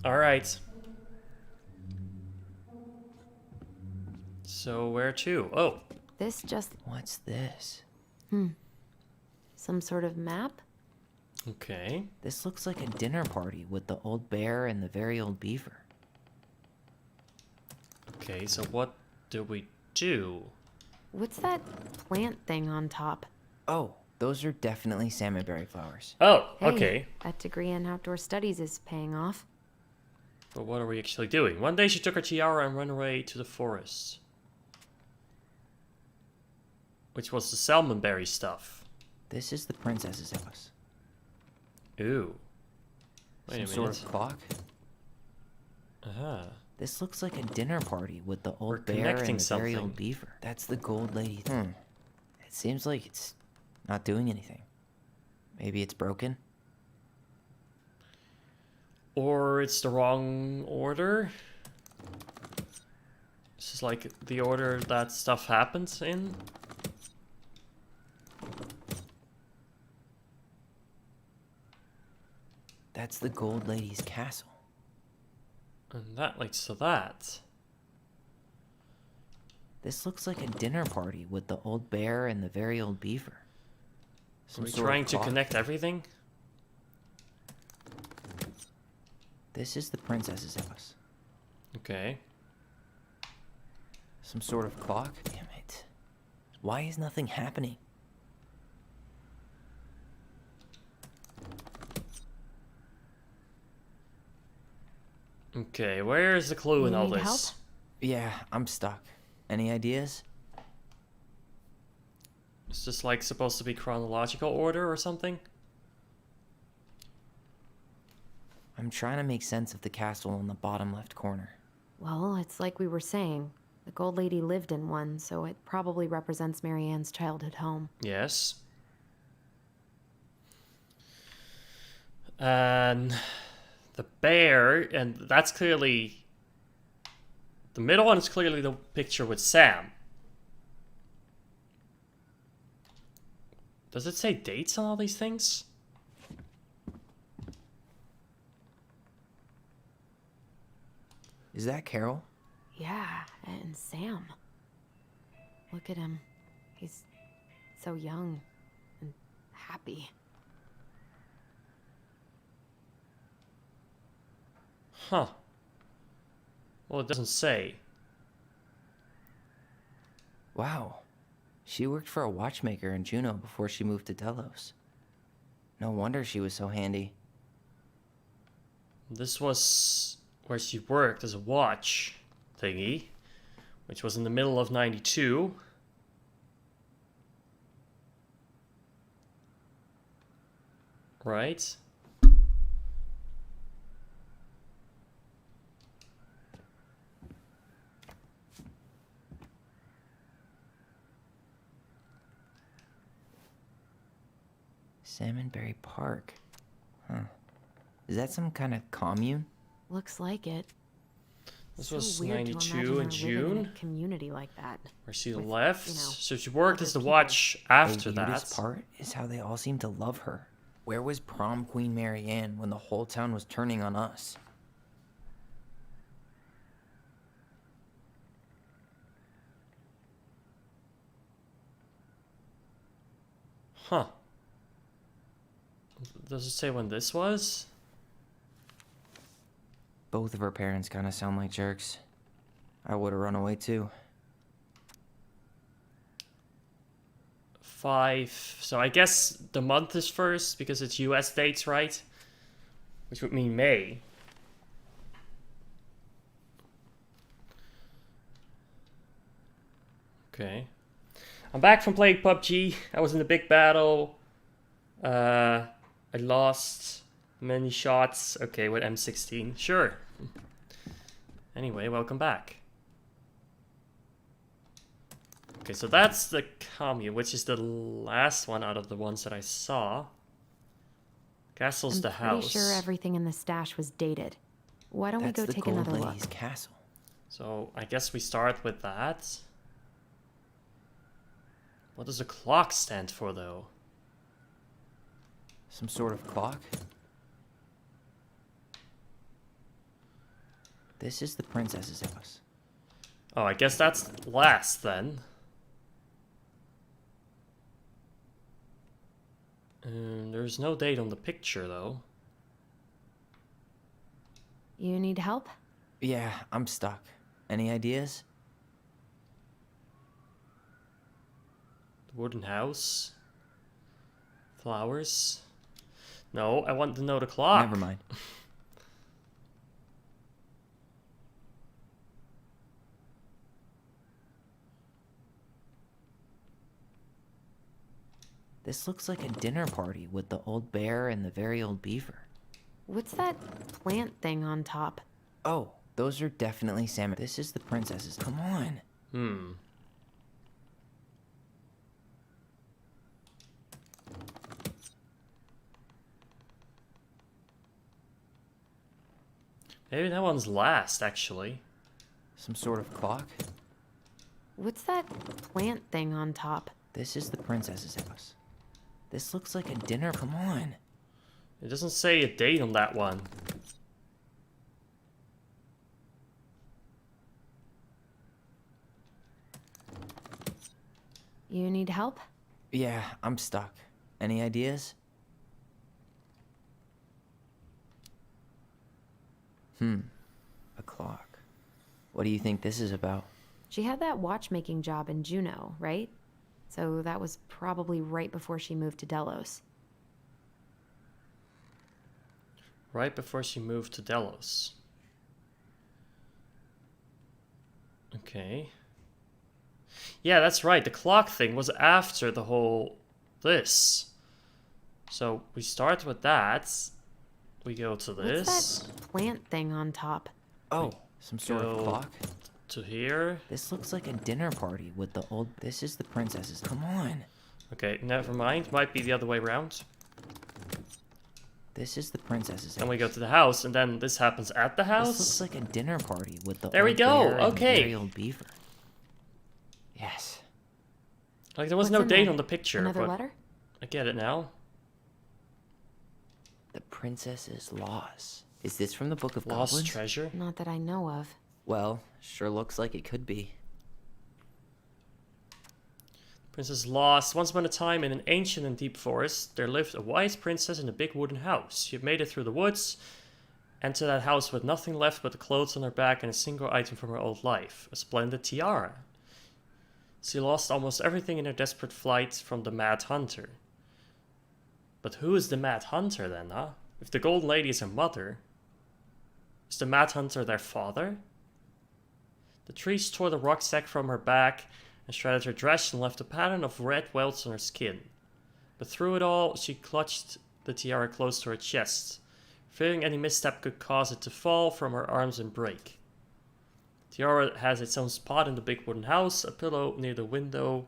Alright. So where to? Oh. This just What's this? some sort of map? Okay. This looks like a dinner party with the old bear and the very old beaver. Okay, so what do we do? What's that plant thing on top? Oh, those are definitely salmonberry flowers. Oh, Hey, okay. that degree in outdoor studies is paying off. But what are we actually doing? One day she took her tiara and ran away to the forest. Which was the salmonberry stuff. This is the princess's house. Ooh. Wait Some a sort minute. of clock. Uh-huh. This looks like a dinner party with the We're old bear connecting and the very something. old beaver. That's the gold lady. It seems like it's not doing anything. Maybe it's broken. Or it's the wrong order. This is like the order that stuff happens in. That's the gold lady's castle. And that leads to that. This looks like a dinner party with the old bear and the very old beaver. Are Some we sort of trying to clock. connect everything? This is the princess's house. Okay. Some sort of clock? Damn it. Why is nothing happening? Okay, where's the clue in You all need this? help? Yeah, I'm stuck. Any ideas? Is this like supposed to be chronological order or something? I'm trying to make sense of the castle in the bottom left corner. Well, it's like we were saying. The gold lady lived in one, so it probably represents Marianne's childhood home. Yes. And the bear, and that's clearly The middle one is clearly the picture with Sam. Does it say dates on all these things? Is that Carol? Yeah, and Sam. Look at him. He's so young and happy. Huh. Well, it doesn't say. Wow. She worked for a watchmaker in Juneau before she moved to Delos. No wonder she was so handy. This was where she worked as a watch thingy, which was in the middle of 92. Right? Salmonberry Park. Huh. Is that some kind of commune? Looks like it. This So was weird to 92 imagine in her living June, in a community like that. where she with, left. you know, So she worked as the other watch after The that. weirdest part is how they all seem to love her. Where was prom queen Mary Ann when the whole town was turning on us? Huh. Does it say when this was? Both of her parents kind of sound like jerks. I would have run away too. 5. So I guess the month is first because it's US dates, right? Which would mean May. Okay. I'm back from playing PUBG. I was in a big battle. I lost many shots. Okay, with M16. Sure. Anyway, welcome back. Okay, so that's the commune, which is the last one out of the ones that I saw. Castle's the I'm pretty house. sure everything in the stash was dated. Why don't That's we go the take Gold another Lady's look? castle. So I guess we start with that. What does the clock stand for, though? Some sort of clock? This is the princess's house. Oh, I guess that's last then. There's no date on the picture, though. You need help? Yeah, I'm stuck. Any ideas? The wooden house. Flowers. No, I want to know the clock. Never mind. This looks like a dinner party with the old bear and the very old beaver. What's that plant thing on top? Oh, those are definitely salmon. This is the princess's. Come on. Maybe that one's last, actually. Some sort of clock? What's that plant thing on top? This is the princess's house. This looks like a dinner. Come on. It doesn't say a date on that one. You need help? Yeah, I'm stuck. Any ideas? A clock. What do you think this is about? She had that watchmaking job in Juneau, right? So that was probably right before she moved to Delos. Right before she moved to Delos. Okay. Yeah, that's right. The clock thing was after the whole this. So we start with that. We go to this. What's that plant thing on top? Oh, some sort of Go clock? to here. This looks like a dinner party with the old... This is the princess's. Come on. Okay, never mind. Might be the other way around. This is the princess's Then we house. go to the house, and then this happens at the house. This looks like a dinner party with the There we old go, bear and the okay. very old beaver. Yes. Like, there was What's no in date there? on the picture, Another but letter? I get it now. The princess's loss. Is this from the Book of Lost Goblins? treasure. Not that I know of. Well, sure looks like it could be. Princess lost. Once upon a time, in an ancient and deep forest, there lived a wise princess in a big wooden house. She had made it through the woods, and to that house with nothing left but the clothes on her back and a single item from her old life, a splendid tiara. She lost almost everything in her desperate flight from the Mad Hunter. But who is the Mad Hunter then, huh? If the Golden Lady is her mother, is the Mad Hunter their father? The trees tore the rucksack from her back and shredded her dress and left a pattern of red welts on her skin. But through it all, she clutched the tiara close to her chest, fearing any misstep could cause it to fall from her arms and break. The tiara has its own spot in the big wooden house, a pillow near the window,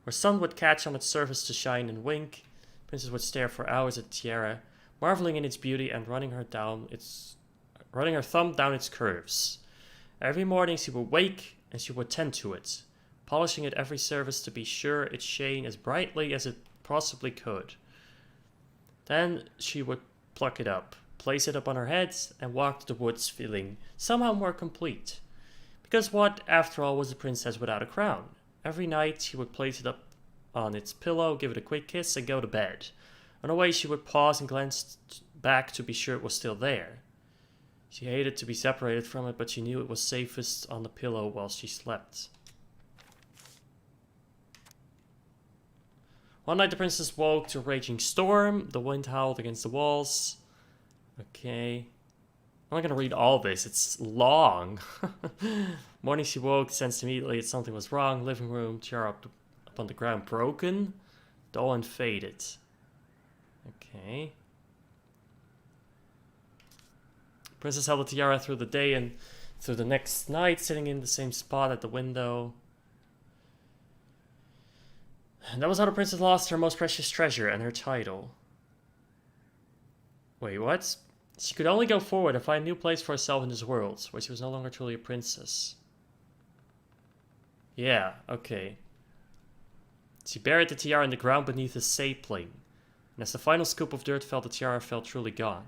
where sun would catch on its surface to shine and wink. Princess would stare for hours at the tiara, marveling in its beauty and running her thumb down its curves. Every morning she would wake and she would tend to it, polishing it every surface to be sure it shone as brightly as it possibly could. Then she would pluck it up, place it up on her head, and walk to the woods feeling somehow more complete. Because what, after all, was a princess without a crown? Every night she would place it up on its pillow, give it a quick kiss, and go to bed. On her way she would pause and glance back to be sure it was still there. She hated to be separated from it, but she knew it was safest on the pillow while she slept. One night the princess woke to a raging storm. The wind howled against the walls. Okay. I'm not gonna read all this, it's long. Morning she woke, sensed immediately that something was wrong. Living room, tiara up on the ground, broken. Dull and faded. Okay. Princess held the tiara through the day and through the next night, sitting in the same spot at the window. And that was how the princess lost her most precious treasure and her title. Wait, what? She could only go forward and find a new place for herself in this world, where she was no longer truly a princess. Yeah, okay. She buried the tiara in the ground beneath a sapling. And as the final scoop of dirt fell, the tiara felt truly gone.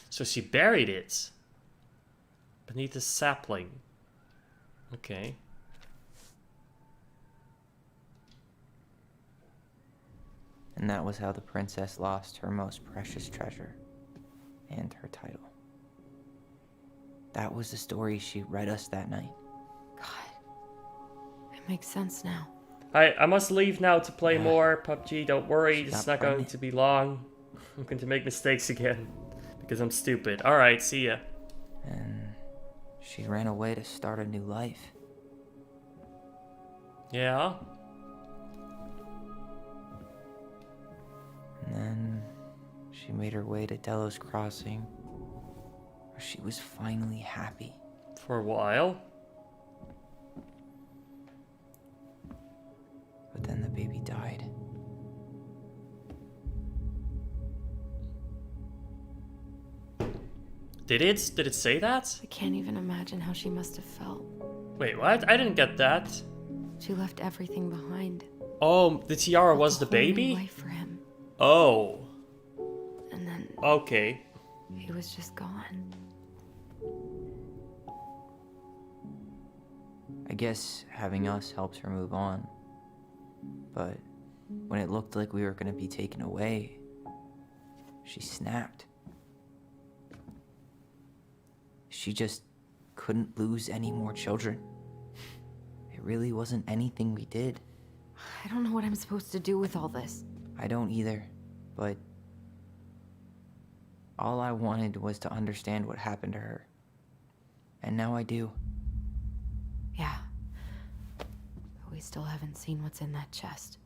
So she buried it beneath a sapling. Okay. And that was how the princess lost her most precious treasure and her title. That was the story she read us that night. God. It makes sense now. I must leave now to play Yeah. more PUBG. Don't worry, She it's got not going pregnant. to be long. I'm going to make mistakes again because I'm stupid. Alright, see ya. And she ran away to start a new life. Yeah? And then she made her way to Delos Crossing, where she was finally happy. For a while. But then the baby died. Did it? Did it say that? I can't even imagine how she must have felt. Wait, what? I didn't get that. She left everything behind. Oh, the tiara Built was a the whole new baby? life for him. Oh. And then Okay. he was just gone. I guess having us helped her move on. But when it looked like we were gonna be taken away, she snapped. She just couldn't lose any more children. It really wasn't anything we did. I don't know what I'm supposed to do with all this. I don't either, but all I wanted was to understand what happened to her. And now I do. Yeah. But we still haven't seen what's in that chest.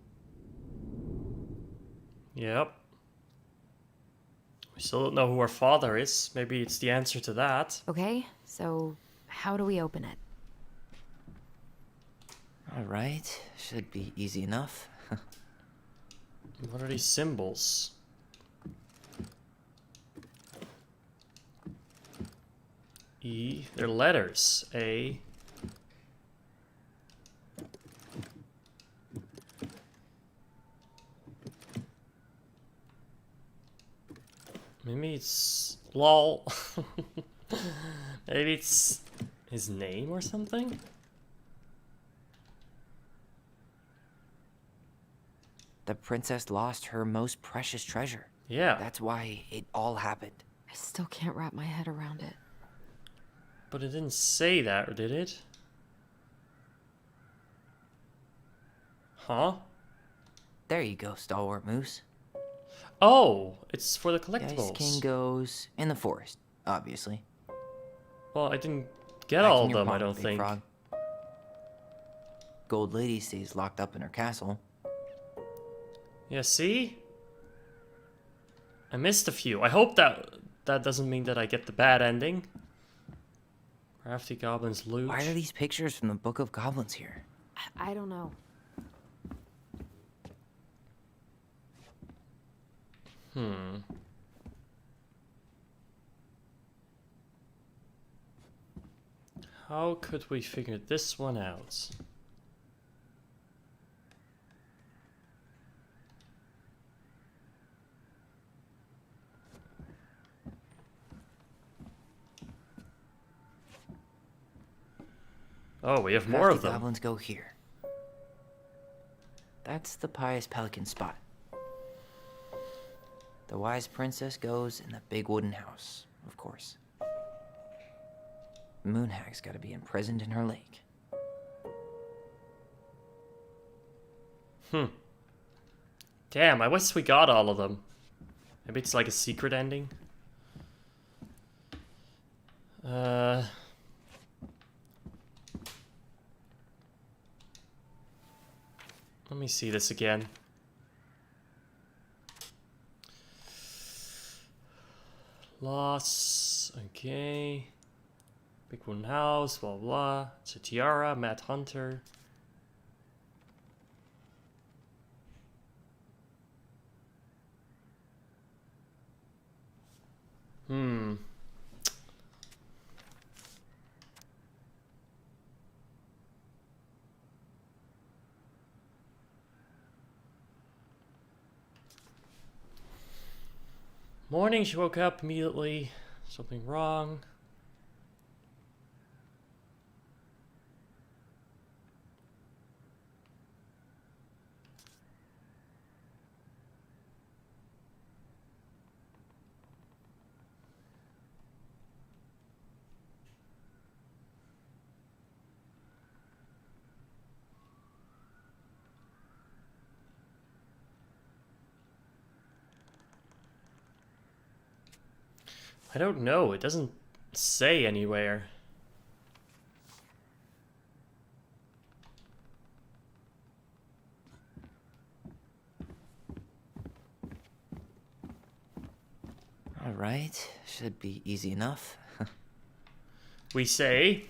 Yep. We still don't know who our father is. Maybe it's the answer to that. Okay, so how do we open it? Alright, should be easy enough. What are these symbols? E. They're letters. A. Maybe it's lol. Maybe it's his name or something? The princess lost her most precious treasure. Yeah. That's why it all happened. I still can't wrap my head around it. But it didn't say that, or did it? Huh? There you go, Stalwart Moose. Oh, it's for the The Ice collectibles. King goes in the forest, obviously. Well, I didn't get Back all in of your them, I pond, don't Big think. Frog. Gold Lady stays locked up in her castle. Yeah, see? I missed a few. I hope that doesn't mean that I get the bad ending. Crafty Goblin's loot. Why are these pictures from the Book of Goblins here? I don't know. How could we figure this one out? Oh, we have more Crafty of them. Goblins go here. That's the Pious Pelican spot. The Wise Princess goes in the big wooden house, of course. Moonhag's gotta be imprisoned in her lake. Damn, I wish we got all of them. Maybe it's like a secret ending. Let me see this again. Loss, okay. Big wooden house, blah blah. It's a tiara, Mad Hunter. Morning, she woke up immediately. Something wrong. I don't know. It doesn't say anywhere. Alright, should be easy enough. We say.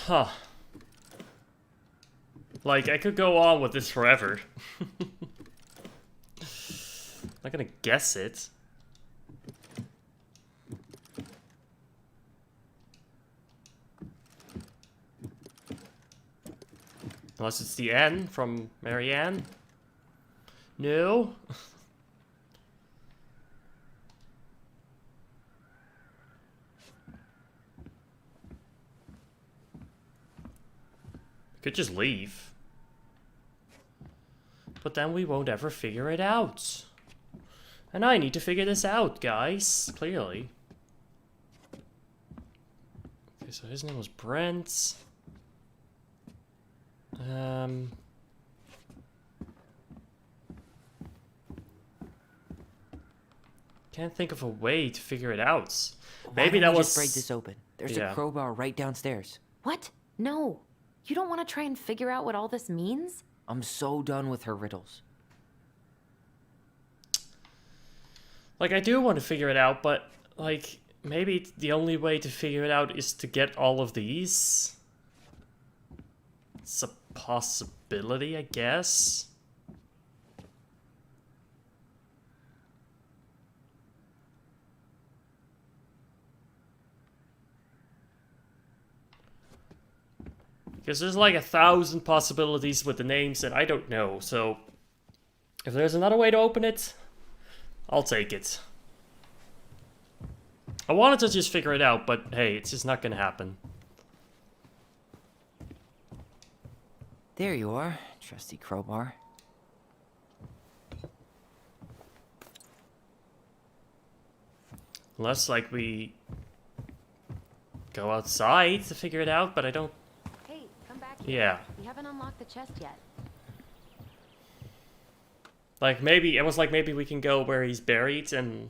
Huh. Like, I could go on with this forever. Not gonna guess it. Unless it's the N from Marianne. No. Could just leave. But then we won't ever figure it out. And I need to figure this out, guys. Clearly. Okay, so his name was Brent. Can't think of a way to figure it out. Maybe Why don't that we was... just break this open. There's Yeah. a crowbar right downstairs. What? No. You don't want to try and figure out what all this means? I'm so done with her riddles. Like, I do want to figure it out, but, like, maybe the only way to figure it out is to get all of these. It's a possibility, I guess. Because there's like 1,000 possibilities with the names and I don't know, so if there's another way to open it, I'll take it. I wanted to just figure it out, but hey, it's just not gonna happen. There you are, trusty crowbar. Unless, like, we go outside to figure it out, but I don't... Hey, come back here. Yeah. We haven't unlocked the chest yet. Like, maybe, it was like maybe we can go where he's buried and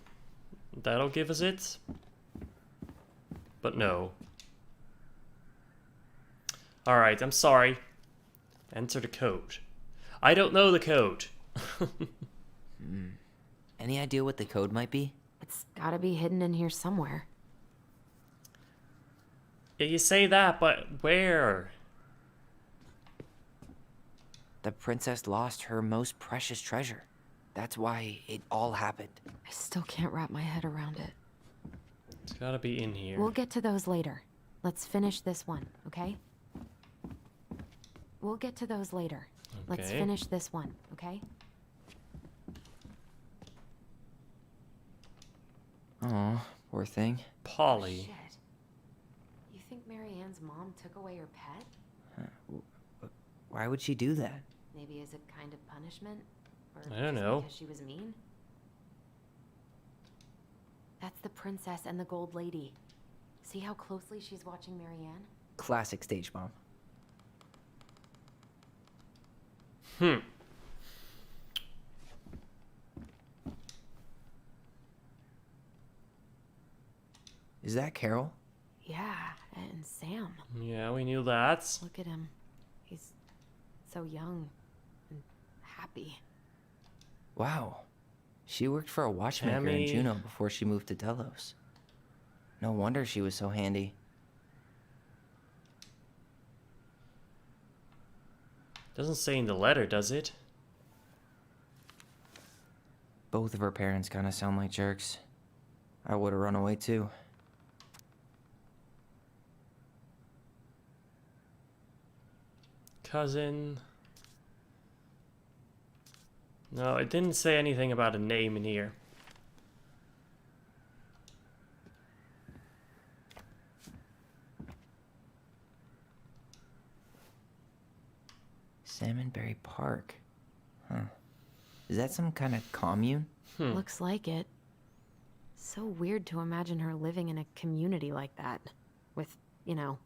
that'll give us it. But no. Alright, I'm sorry. Enter the code. I don't know the code. Any idea what the code might be? It's gotta be hidden in here somewhere. Yeah, you say that, but where? The princess lost her most precious treasure. That's why it all happened. I still can't wrap my head around it. It's gotta be in here. We'll get to those later. Let's finish this one, okay? We'll get to those later. Let's Okay. finish this one, okay? Oh, poor thing. Polly. Shit. You think Marianne's mom took away her pet? Why would she do that? Maybe as a kind of punishment? Or I don't just know. because she was mean? That's the princess and the gold lady. See how closely she's watching Marianne? Classic stage mom. Is that Carol? Yeah, and Sam. Yeah, we knew that. Look at him. He's so young and happy. Wow. She worked for a watchmaker in Tammy. Juneau before she moved to Delos. No wonder she was so handy. Doesn't say in the letter, does it? Both of her parents kind of sound like jerks. I would have run away too. Cousin. No, it didn't say anything about a name in here. Salmonberry Park. Huh. Is that some kind of commune? Looks like it. So weird to imagine her living in a community like that. With, you know,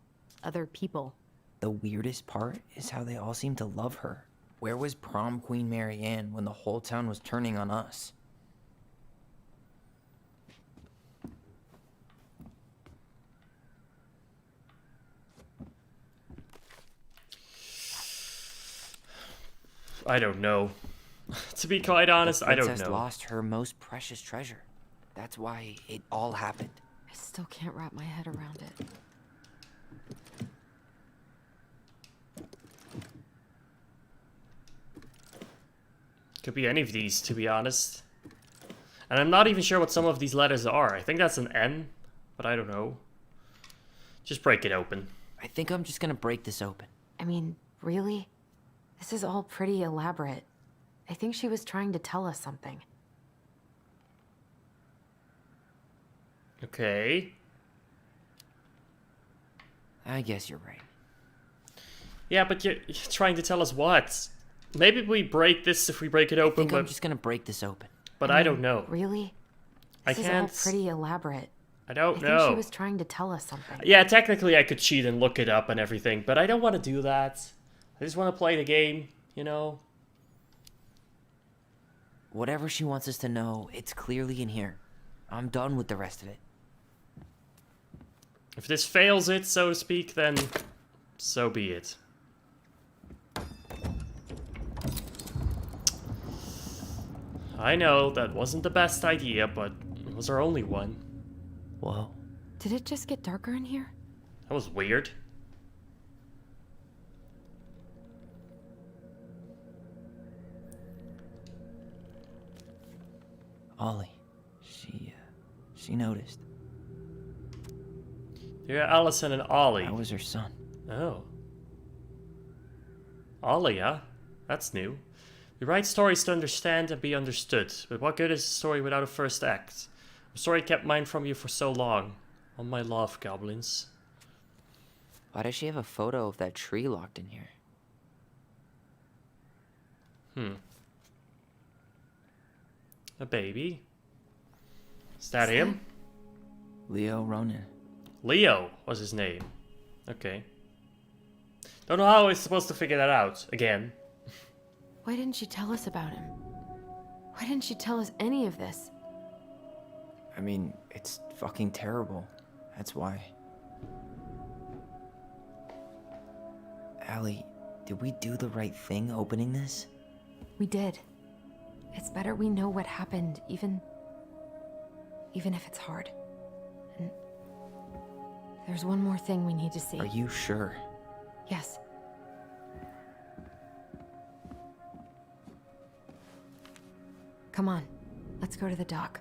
other people. The weirdest part is how they all seem to love her. Where was prom queen Marianne when the whole town was turning on us? I don't know. To be quite honest, The I don't princess know. lost her most precious treasure. That's why it all happened. I still can't wrap my head around it. Could be any of these, to be honest. And I'm not even sure what some of these letters are. I think that's an N, but I don't know. Just break it open. I think I'm just gonna break this open. I mean, really? This is all pretty elaborate. I think she was trying to tell us something. Okay. I guess you're right. Yeah, but you're trying to tell us what? Maybe we break this if we break it I open, think I'm but, just gonna break this open. I don't know. Really? I This can't... is all pretty elaborate. I don't I know. think she was trying to tell us something. Yeah, technically I could cheat and look it up and everything, but I don't want to do that. I just want to play the game, you know? Whatever she wants us to know, it's clearly in here. I'm done with the rest of it. If this fails it, so to speak, then so be it. I know that wasn't the best idea, but it was our only one. Whoa. Did it just get darker in here? That was weird. Ollie. She noticed. Dear Allison and Ollie. That was her son. Oh. Ollie, huh? That's new. We write stories to understand and be understood, but what good is a story without a first act? I'm sorry I kept mine from you for so long. All my love, goblins. Why does she have a photo of that tree locked in here? A baby? Is that him? Leo Ronan. Leo was his name. Okay. Don't know how I was supposed to figure that out. Again. Why didn't she tell us about him? Why didn't she tell us any of this? I mean, it's fucking terrible. That's why. Allie, did we do the right thing opening this? We did. It's better we know what happened, even if it's hard. And there's one more thing we need to see. Are you sure? Yes. Come on, let's go to the dock.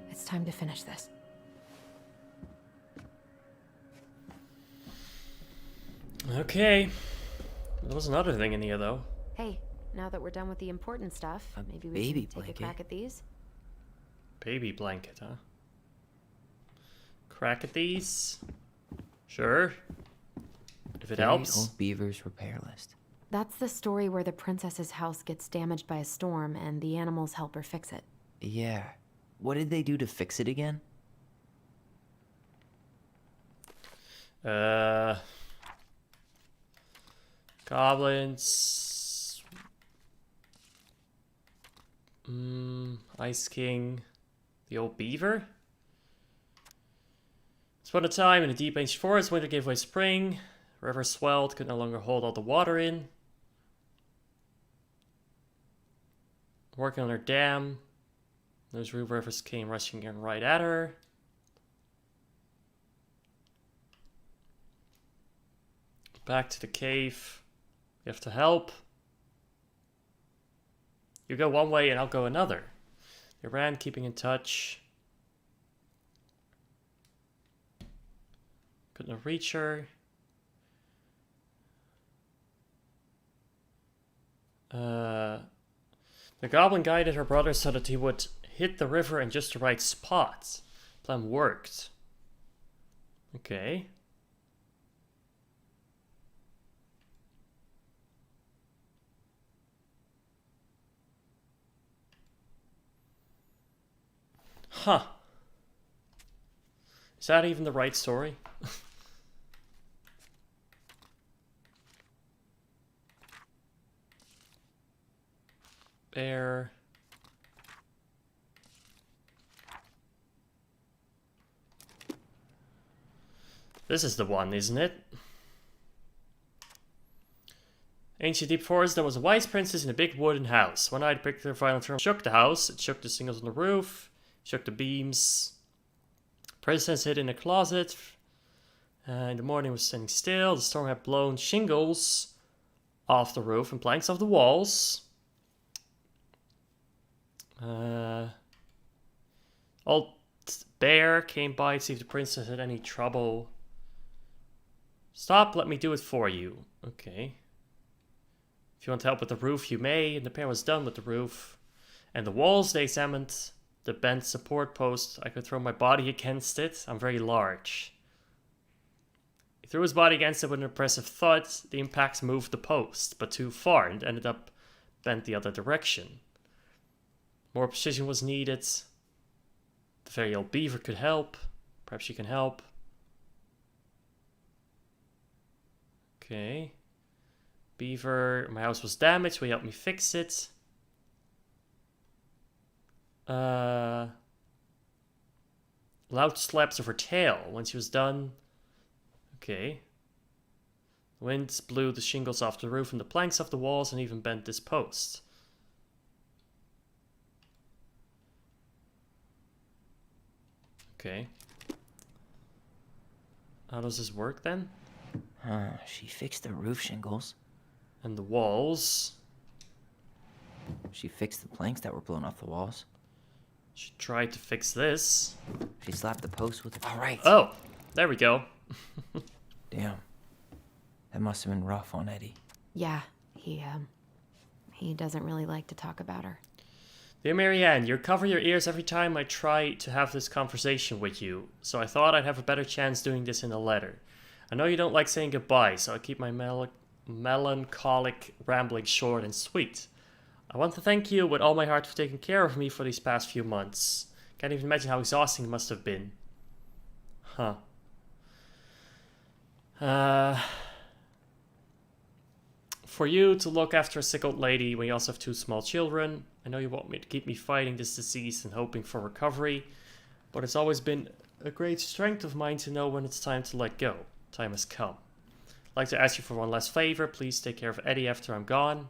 It's time to finish this. Okay. There was another thing in here, though. Hey, now that we're done with the important stuff, A maybe we baby can take a blanket? crack at these? Baby blanket, huh? Crack at these? Sure. If it Very helps. Old Beaver's repair list. That's the story where the princess's house gets damaged by a storm and the animals help her fix it. Yeah. What did they do to fix it again? Goblins. Ice King. The old beaver? Once upon a time, in a deep ancient forest, winter gave way to spring. The river swelled, could no longer hold all the water in. Working on her dam. Those rude rivers came rushing in right at her. Back to the cave. You have to help. You go one way and I'll go another. They ran, keeping in touch. Couldn't reach her. The goblin guided her brother so that he would hit the river in just the right spot. Plan worked. Okay. Huh. Is that even the right story? Bear. This is the one, isn't it? Ancient deep forest, there was a wise princess in a big wooden house. One night, particular violent storm shook the house. It shook the shingles on the roof, shook the beams. Princess hid in a closet. In the morning, it was standing still. The storm had blown shingles off the roof and planks off the walls. Old bear came by to see if the princess had any trouble. Stop, let me do it for you. Okay. If you want help with the roof, you may. And the pair was done with the roof. And the walls, they examined the bent support post. I could throw my body against it. I'm very large. He threw his body against it with an impressive thud. The impact moved the post, but too far, and ended up bent the other direction. More precision was needed. The very old beaver could help. Perhaps she can help. Okay. Beaver, my house was damaged. Will you help me fix it? Loud slaps of her tail when she was done. Okay. The wind blew the shingles off the roof and the planks off the walls and even bent this post. Okay. How does this work then? She fixed the roof shingles. And the walls. She fixed the planks that were blown off the walls. She tried to fix this. She slapped the post with... All right. Oh, there we go. Damn. That must have been rough on Eddie. Yeah, he doesn't really like to talk about her. Dear Marianne, you cover your ears every time I try to have this conversation with you, so I thought I'd have a better chance doing this in a letter. I know you don't like saying goodbye, so I'll keep my melancholic rambling short and sweet. I want to thank you with all my heart for taking care of me for these past few months. Can't even imagine how exhausting it must have been. Huh. For you to look after a sick old lady when you also have 2 small children. I know you want me to keep me fighting this disease and hoping for recovery, but it's always been a great strength of mine to know when it's time to let go. Time has come. I'd like to ask you for one last favor. Please take care of Eddie after I'm gone.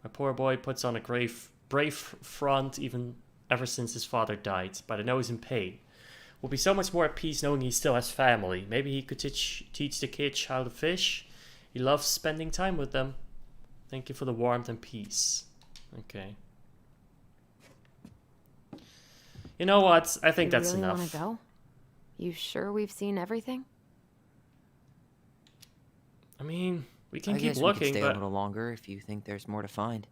My poor boy puts on a brave front ever since his father died, but I know he's in pain. We'll be so much more at peace knowing he still has family. Maybe he could teach the kids how to fish. He loves spending time with them. Thank you for the warmth and peace. Okay. You know what? I think that's enough. You really want to go? You sure we've seen everything? I mean, we can I keep guess looking, we could stay but a little longer if you think there's more to find.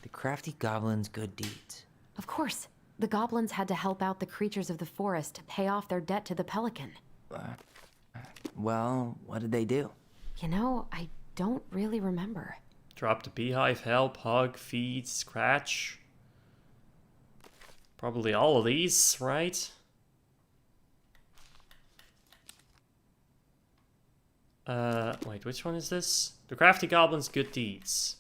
The crafty goblin's good deeds. Of course. The goblins had to help out the creatures of the forest to pay off their debt to the pelican. Well, what did they do? You know, I don't really remember. drop the beehive, help, hug, feed, scratch. Probably all of these, right? Wait, which one is this? The Crafty Goblin's Good Deeds.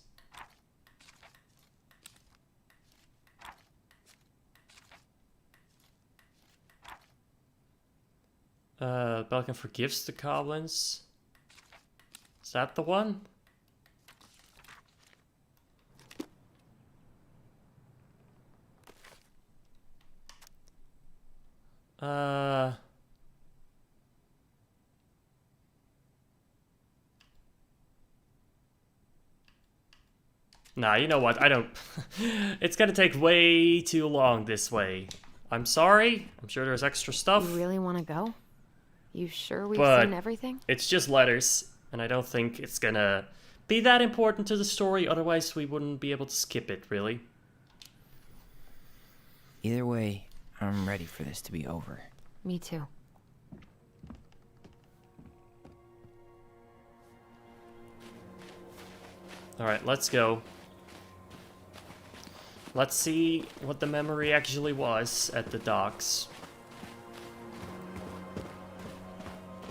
Belkin forgives the goblins. Is that the one? Nah, you know what? I don't... It's gonna take way too long this way. I'm sorry. I'm sure there's extra stuff. You really want to go? You sure we've But seen everything? it's just letters, and I don't think it's gonna be that important to the story, otherwise we wouldn't be able to skip it, really. Either way, I'm ready for this to be over. Me too. Alright, let's go. Let's see what the memory actually was at the docks.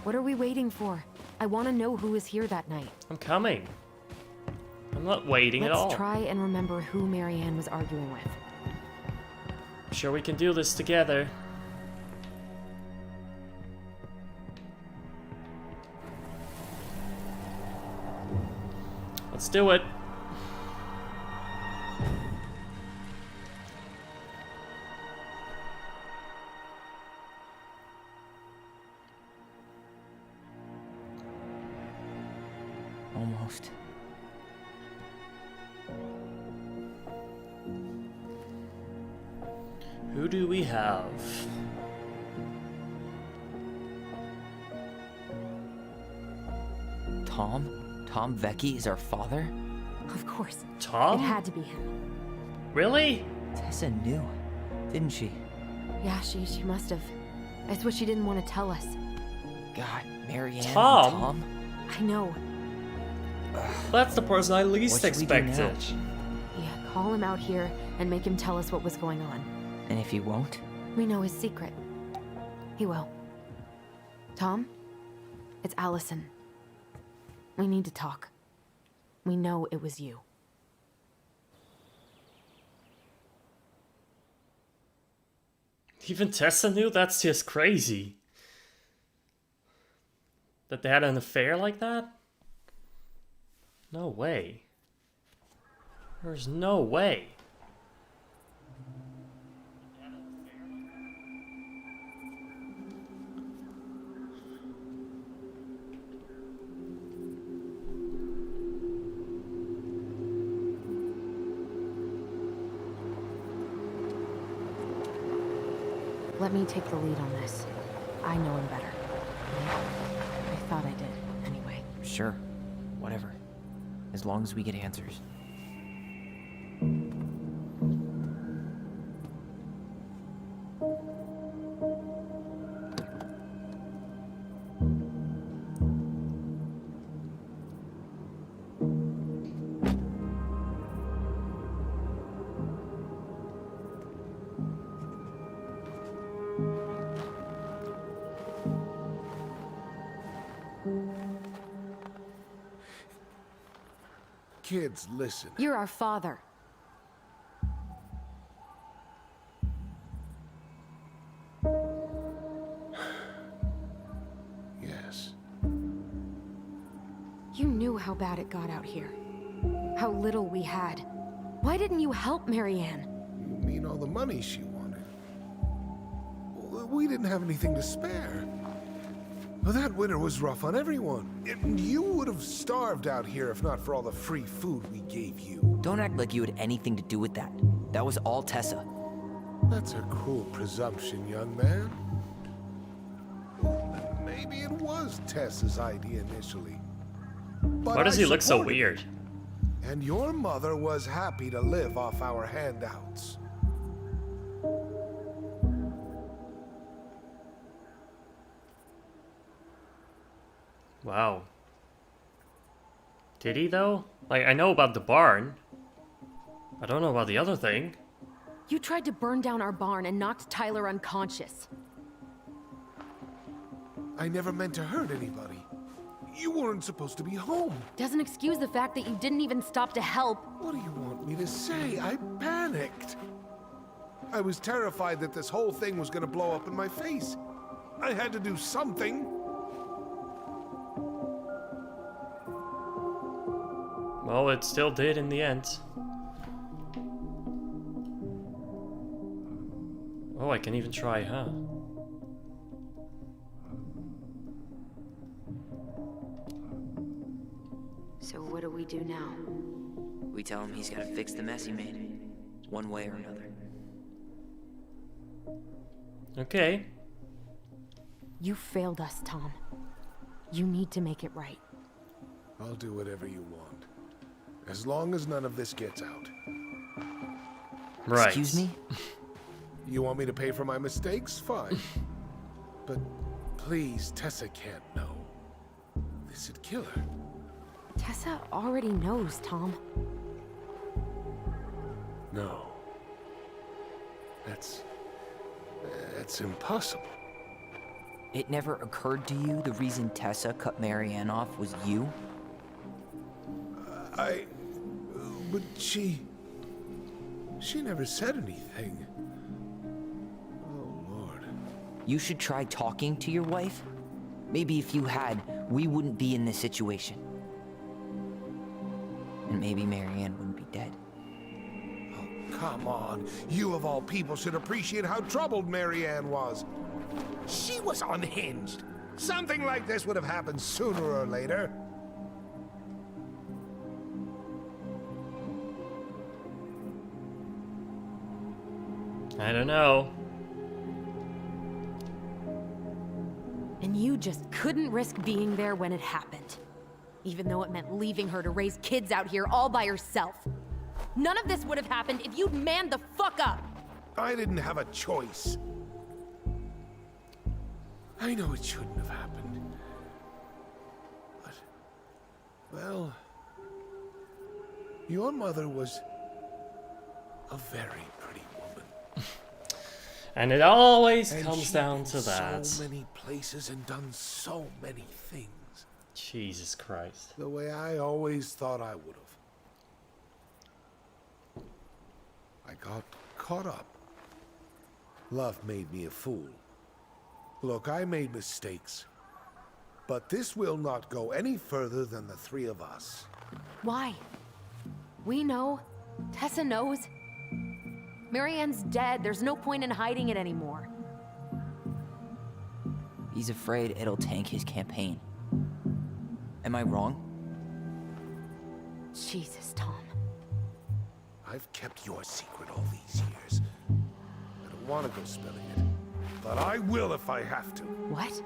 What are we waiting for? I want to know who was here that night. I'm coming. I'm not waiting at all. Let's try and remember who Marianne was arguing with. I'm sure we can do this together. Let's do it. Almost. Who do we have? Tom? Tom Vecchi is our father? Of course. Tom? It had to be him. Really? Tessa knew, didn't she? Yeah, she must have. It's what she didn't want to tell us. God, Marianne and Tom? Tom? I know. That's the person I least What should we do expected. Yeah, call him out here and make him tell us what was going on. And if he won't? We know his secret. He will. Tom? It's Allison. We need to talk. We know it was you. Even Tessa knew? That's just crazy. That they had an affair like that? No way. There's no way. Let me take the lead on this. I know him better. I thought I did, anyway. Sure. Whatever. As long as we get answers. Kids, listen. You're our father. Yes. You knew how bad it got out here. How little we had. Why didn't you help Marianne? You mean all the money she wanted? We didn't have anything to spare. Well, that winter was rough on everyone. You would have starved out here if not for all the free food we gave you. Don't act like you had anything to do with that. That was all Tessa. That's a cruel presumption, young man. Maybe it was Tessa's idea initially. But Why does I he look so supported weird? it. And your mother was happy to live off our handouts. Wow. Did he though? Like, I know about the barn. I don't know about the other thing. You tried to burn down our barn and knocked Tyler unconscious. I never meant to hurt anybody. You weren't supposed to be home. Doesn't excuse the fact that you didn't even stop to help. What do you want me to say? I panicked. I was terrified that this whole thing was gonna blow up in my face. I had to do something. Well, it still did in the end. Oh, I can even try, huh? So what do we do now? We tell him he's gotta fix the mess he made. One way or another. Okay. You failed us, Tom. You need to make it right. I'll do whatever you want. As long as none of this gets out. Right. Excuse me? You want me to pay for my mistakes? Fine. But please, Tessa can't know. This'd kill her. Tessa already knows, Tom. No. That's impossible. It never occurred to you the reason Tessa cut Marianne off was you? But she never said anything. Oh, Lord. You should try talking to your wife. Maybe if you had, we wouldn't be in this situation. And maybe Marianne wouldn't be dead. Oh, come on. You of all people should appreciate how troubled Marianne was. She was unhinged. Something like this would have happened sooner or later. I don't know. And you just couldn't risk being there when it happened. Even though it meant leaving her to raise kids out here all by herself. None of this would have happened if you'd manned the fuck up! I didn't have a choice. I know it shouldn't have happened. But, well, your mother was a very pretty woman. And it always And comes she'd down been to that. so many places and done so many things. Jesus Christ. The way I always thought I would have. I got caught up. Love made me a fool. Look, I made mistakes. But this will not go any further than the three of us. Why? We know. Tessa knows. Marianne's dead. There's no point in hiding it anymore. He's afraid it'll tank his campaign. Am I wrong? Jesus, Tom. I've kept your secret all these years. I don't want to go spilling it. but I will if I have to. What?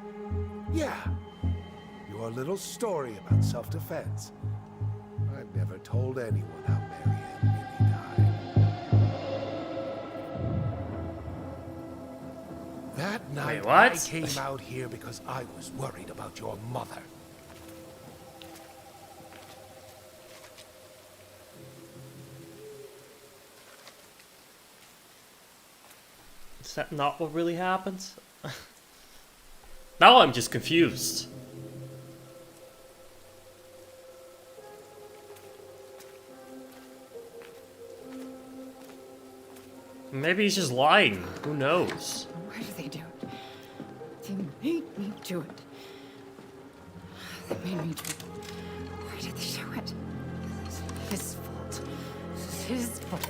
Yeah. Your little story about self-defense. I've never told anyone how Marianne really died. That night, what? I came out here because I was worried about your mother. Is that not what really happened? Now I'm just confused. Maybe he's just lying. Who knows? Why did they do it? They made me do it. They made me do it. Why did they do it? It's his fault. It's his fault.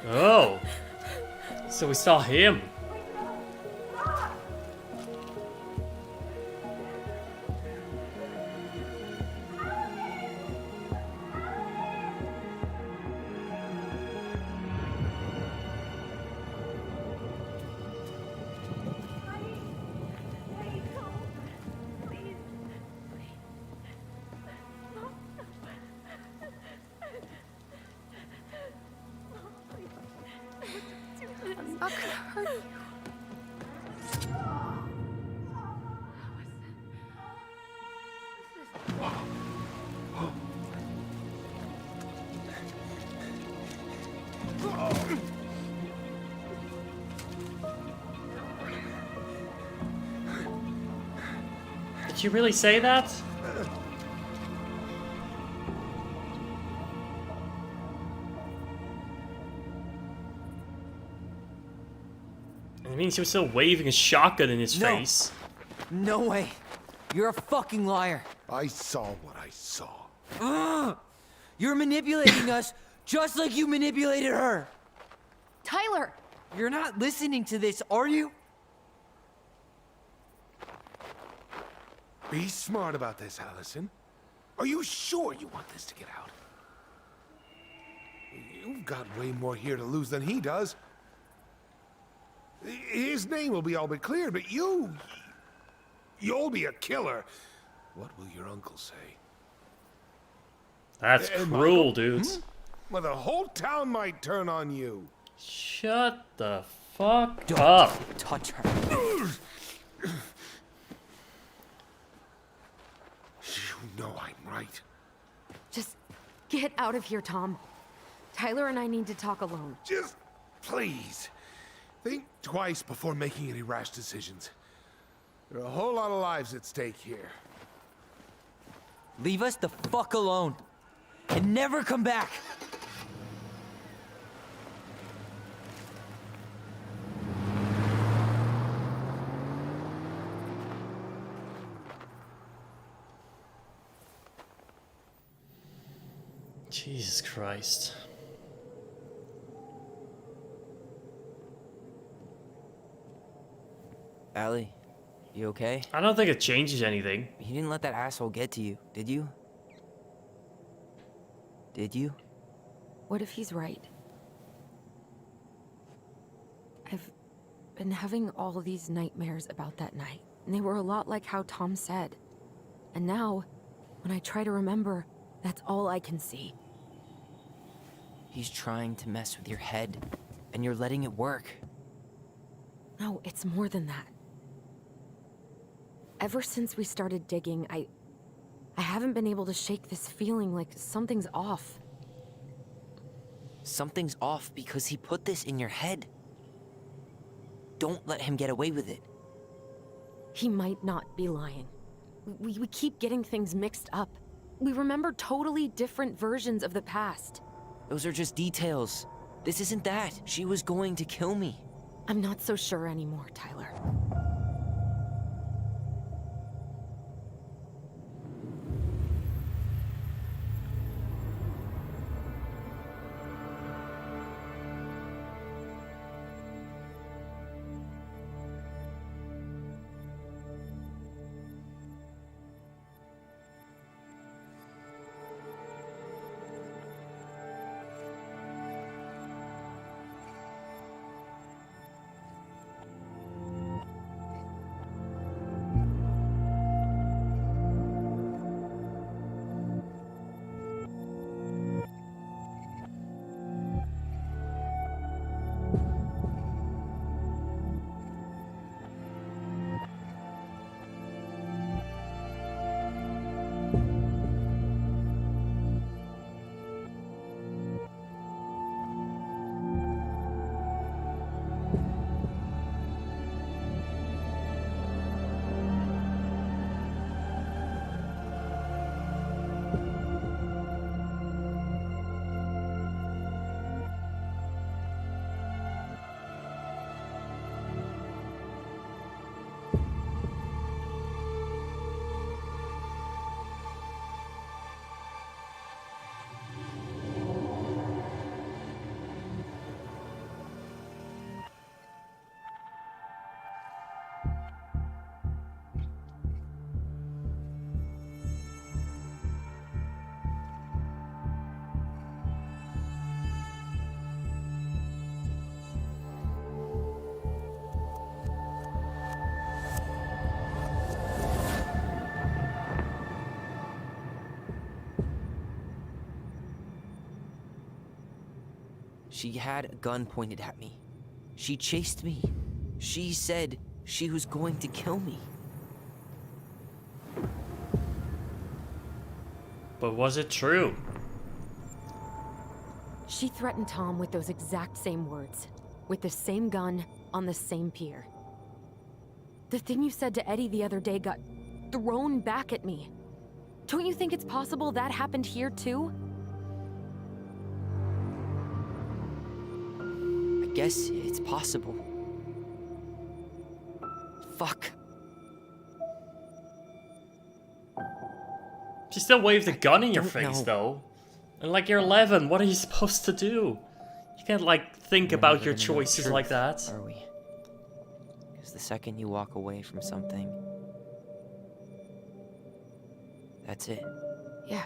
Oh. So we saw him. I'm not gonna hurt you. Did you really say that? It means he was still waving a shotgun in his face. No way. You're a fucking liar. I saw what I saw. Ugh! You're manipulating us just like you manipulated her. Tyler! You're not listening to this, are you? Be smart about this, Allison. Are you sure you want this to get out? You've got way more here to lose than he does. His name will be all but clear, but you'll be a killer. What will your uncle say? That's And cruel, Michael? dudes. Well, the whole town might turn on you. Shut the fuck Don't up. touch her. You know I'm right. Just get out of here, Tom. Tyler and I need to talk alone. Just please, think twice before making any rash decisions. There are a whole lot of lives at stake here. Leave us the fuck alone. And never come back. Jesus Christ. Allie, you okay? I don't think it changes anything. You didn't let that asshole get to you, did you? Did you? What if he's right? I've been having all these nightmares about that night, and they were a lot like how Tom said. And now, when I try to remember, that's all I can see. He's trying to mess with your head, and you're letting it work. No, it's more than that. Ever since we started digging, I haven't been able to shake this feeling like something's off. Something's off because he put this in your head. Don't let him get away with it. He might not be lying. We keep getting things mixed up. We remember totally different versions of the past. Those are just details. This isn't that. She was going to kill me. I'm not so sure anymore, Tyler. She had a gun pointed at me. She chased me. She said she was going to kill me. But was it true? She threatened Tom with those exact same words, with the same gun, on the same pier. The thing you said to Eddie the other day got thrown back at me. Don't you think it's possible that happened here too? I guess it's possible. Fuck. She still waved a gun in your Don't face, know. though. And like, you're 11, what are you supposed to do? You can't, like, think We're about never your gonna know the choices truth, like that. Are we? Because the second you walk away from something, that's it. Yeah.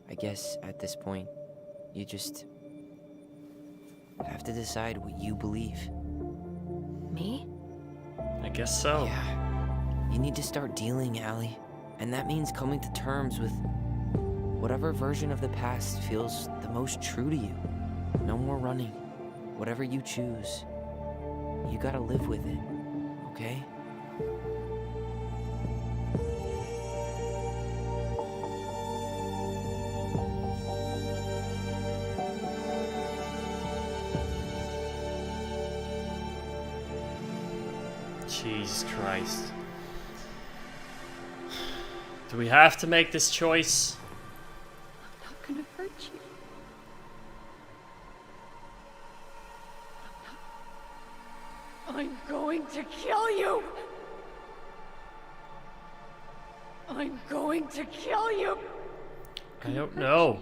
I guess at this point, you just have to decide what you believe. Me? I guess so. Yeah. You need to start dealing, Allie. And that means coming to terms with whatever version of the past feels the most true to you. No more running. Whatever you choose, you gotta live with it, okay? Jesus Christ. Do we have to make this choice? I'm not gonna hurt you. I'm going to kill you! I'm going to kill you! I don't know.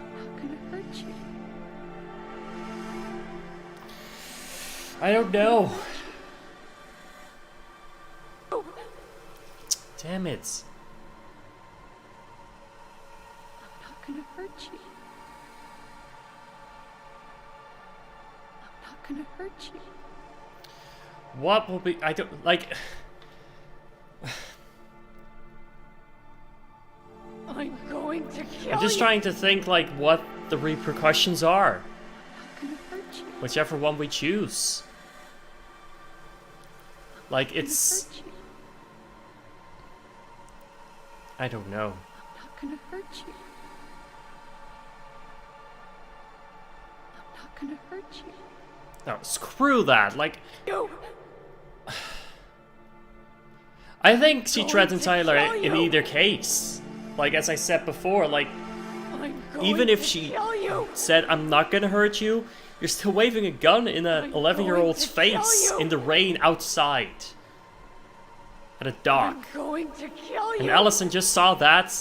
I'm not gonna hurt you. I don't know. Damn it. I'm not gonna hurt you. I'm not gonna hurt you. What will be... I don't... Like... I'm going to kill I'm just you. trying to think, like, what the repercussions are. I'm not gonna hurt you. Whichever one we choose. Like, I'm gonna it's... hurt you. I don't know. I'm not gonna hurt you. I'm not gonna hurt you. No, screw that. Like, No. I think she Going threatened to Tyler kill in you. either case. Like, as I said before, like, I'm going even if to she kill you. said, I'm not gonna hurt you, you're still waving a gun in an I'm 11-year-old's going to kill face you. in the rain outside. At a dock. I'm going to kill you. And Allison just saw that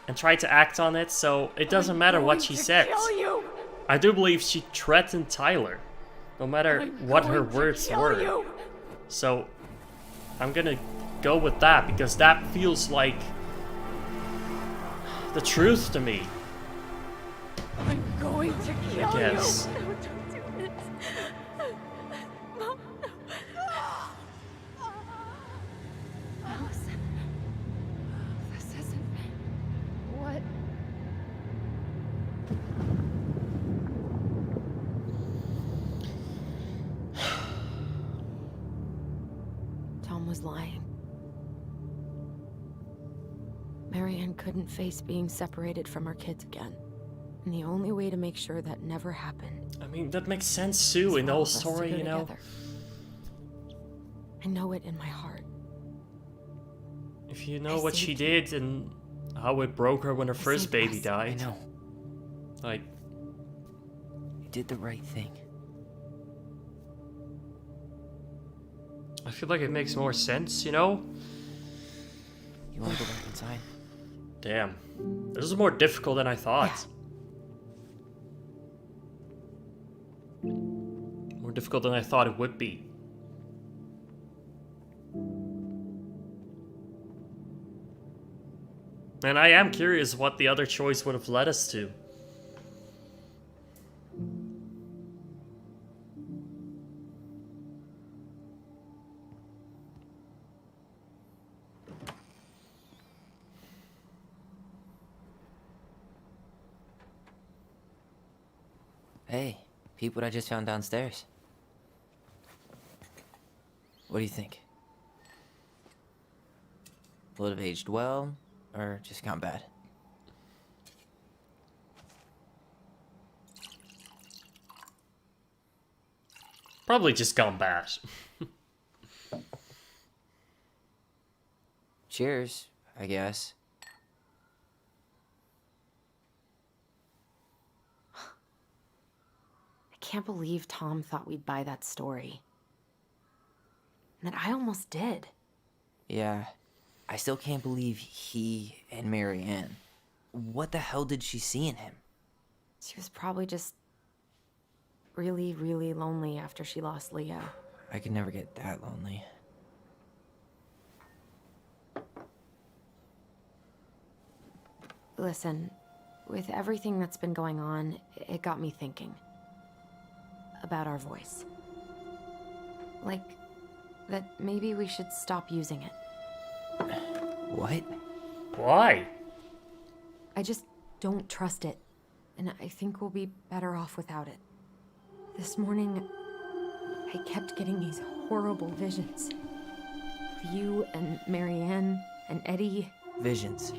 and tried to act on it, so it doesn't I'm matter what going she to said. Kill you. I do believe she threatened Tyler, no matter I'm what her going to words kill were. you. So, I'm gonna go with that, because that feels like the truth to me. I'm going to kill you. Yes. No, don't do this. Mom, no. Allison. This isn't what. Tom was lying. Marianne couldn't face being separated from her kids again. And the only way to make sure that never happened I mean, that makes sense too is in the for all whole of us to story, go you know? together. I know it in my heart. If you know I what she saved did and how it broke her when her first saved baby us. I died. know. Like, You did the right thing. I feel like it makes more sense, you know? You want to go back inside? Damn. This is more difficult than I thought. More difficult than I thought it would be. And I am curious what the other choice would have led us to. Hey, peep what I just found downstairs. What do you think? Will it have aged well, or just gone bad? Probably just gone bad. Cheers, I guess. I can't believe Tom thought we'd buy that story. And that I almost did. Yeah, I still can't believe he and Marianne. What the hell did she see in him? She was probably just really, really lonely after she lost Leo. I could never get that lonely. Listen, with everything that's been going on, it got me thinking about our voice. Like, that maybe we should stop using it. What? Why? I just don't trust it, and I think we'll be better off without it. This morning, I kept getting these horrible visions. Of you and Marianne and Eddie. Visions.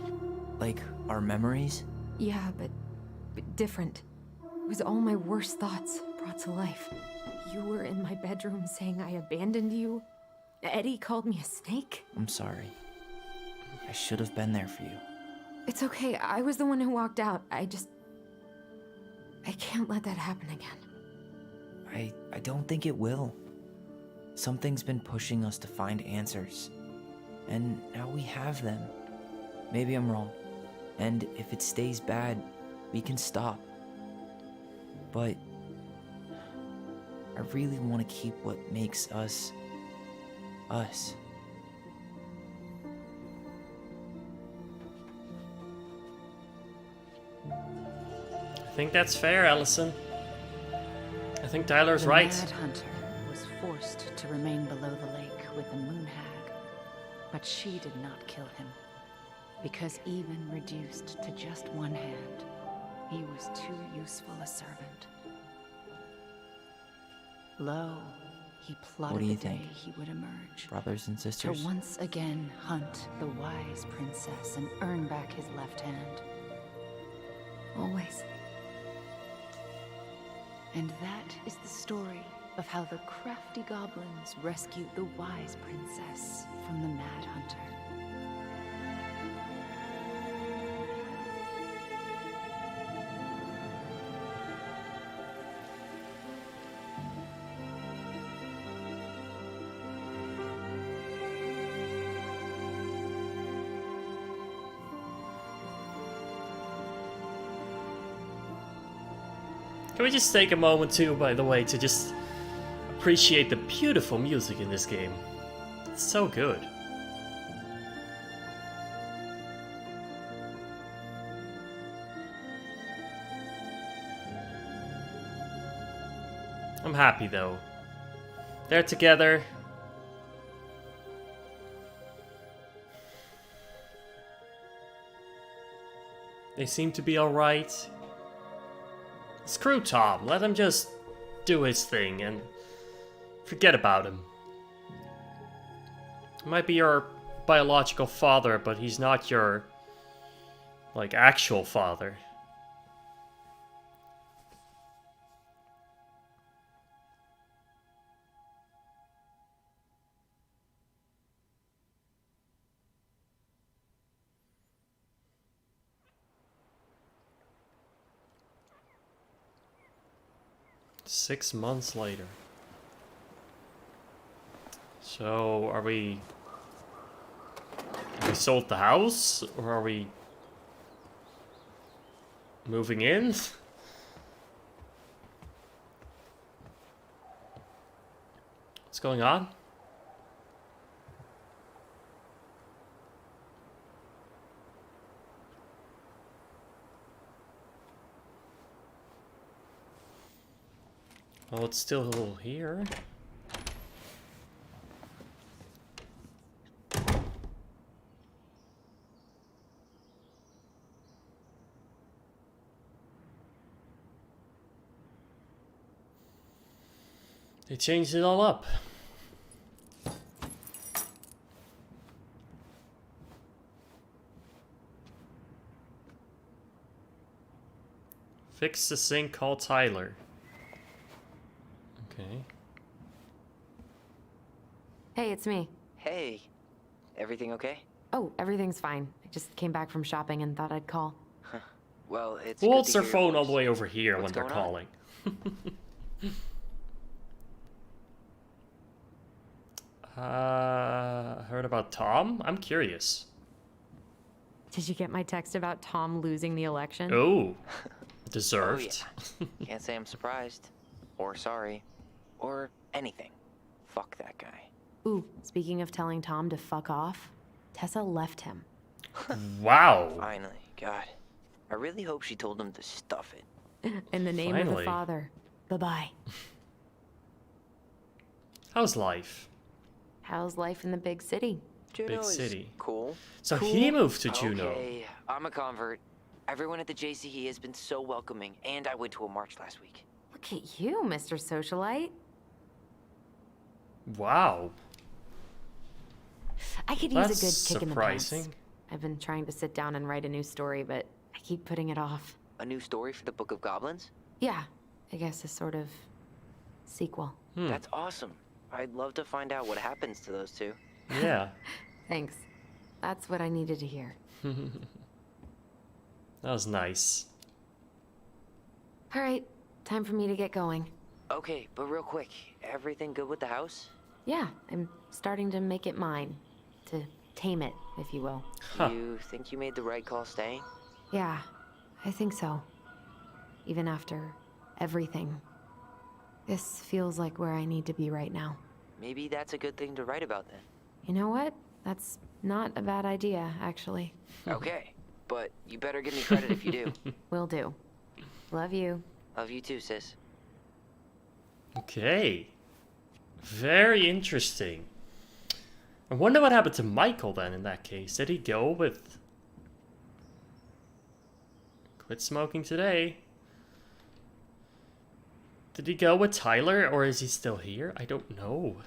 Like our memories? Yeah, but different. It was all my worst thoughts brought to life. You were in my bedroom saying I abandoned you. Eddie called me a snake. I'm sorry. I should have been there for you. It's okay, I was the one who walked out. I can't let that happen again. I don't think it will. Something's been pushing us to find answers. And now we have them. Maybe I'm wrong. And if it stays bad, we can stop. But I really want to keep what makes us, us. I think that's fair, Allison. I think Tyler's The right. Mad Hunter was forced to remain below the lake with the Moon Hag, but she did not kill him, because even reduced to just one hand, he was too useful a servant. Lo, he plotted What do you the day think? he would emerge, Brothers and to sisters? once again hunt the wise princess and earn back his left hand. Always. And that is the story of how the crafty goblins rescued the wise princess from the Mad Hunter. Can we just take a moment too, by the way, to just appreciate the beautiful music in this game? It's so good. I'm happy though. They're together. They seem to be alright. Screw Tom, let him just do his thing and forget about him. He might be your biological father, but he's not your, like, actual father. Six months later. So, are we... Have we sold the house? Or are we... moving in? What's going on? Oh, it's still here. They changed it all up. Fix the sink, call Tyler. Okay. Hey, it's me. Hey, everything okay? Oh, everything's fine. I just came back from shopping and thought I'd call. Well, it's Who good holds to their hear your phone all voice. the way over here What's when they're going on? calling? Heard about Tom? I'm curious. Did you get my text about Tom losing the election? Oh, deserved. Oh, yeah. Can't say I'm surprised, or sorry, or anything. Fuck that guy. Ooh, speaking of telling Tom to fuck off, Tessa left him. Wow. Finally, God. I really hope she told him to stuff it. In the name of Finally. the Father. Bye-bye. How's life? How's life in the big city? Juno Big is city. cool. So he moved to Juno. Okay, I'm a convert. Everyone at the JCE has been so welcoming, and I went to a march last week. Look at you, Mr. Socialite. Wow. I could That's use a good kick in the pants. surprising. I've been trying to sit down and write a new story, but I keep putting it off. A new story for the Book of Goblins? Yeah, I guess a sort of sequel. That's awesome. I'd love to find out what happens to those two. Yeah. Thanks. That's what I needed to hear. That was nice. All right, time for me to get going. Okay, but real quick, everything good with the house? Yeah, I'm starting to make it mine. To tame it, if you will. Huh. You think you made the right call staying? Yeah, I think so. Even after everything. This feels like where I need to be right now. Maybe that's a good thing to write about then. You know what? That's not a bad idea, actually. Okay, but you better give me credit if you do. Will do. Love you. Love you too, sis. Okay. Very interesting. I wonder what happened to Michael then in that case. Did he go with... Quit smoking today. Did he go with Tyler or is he still here? I don't know.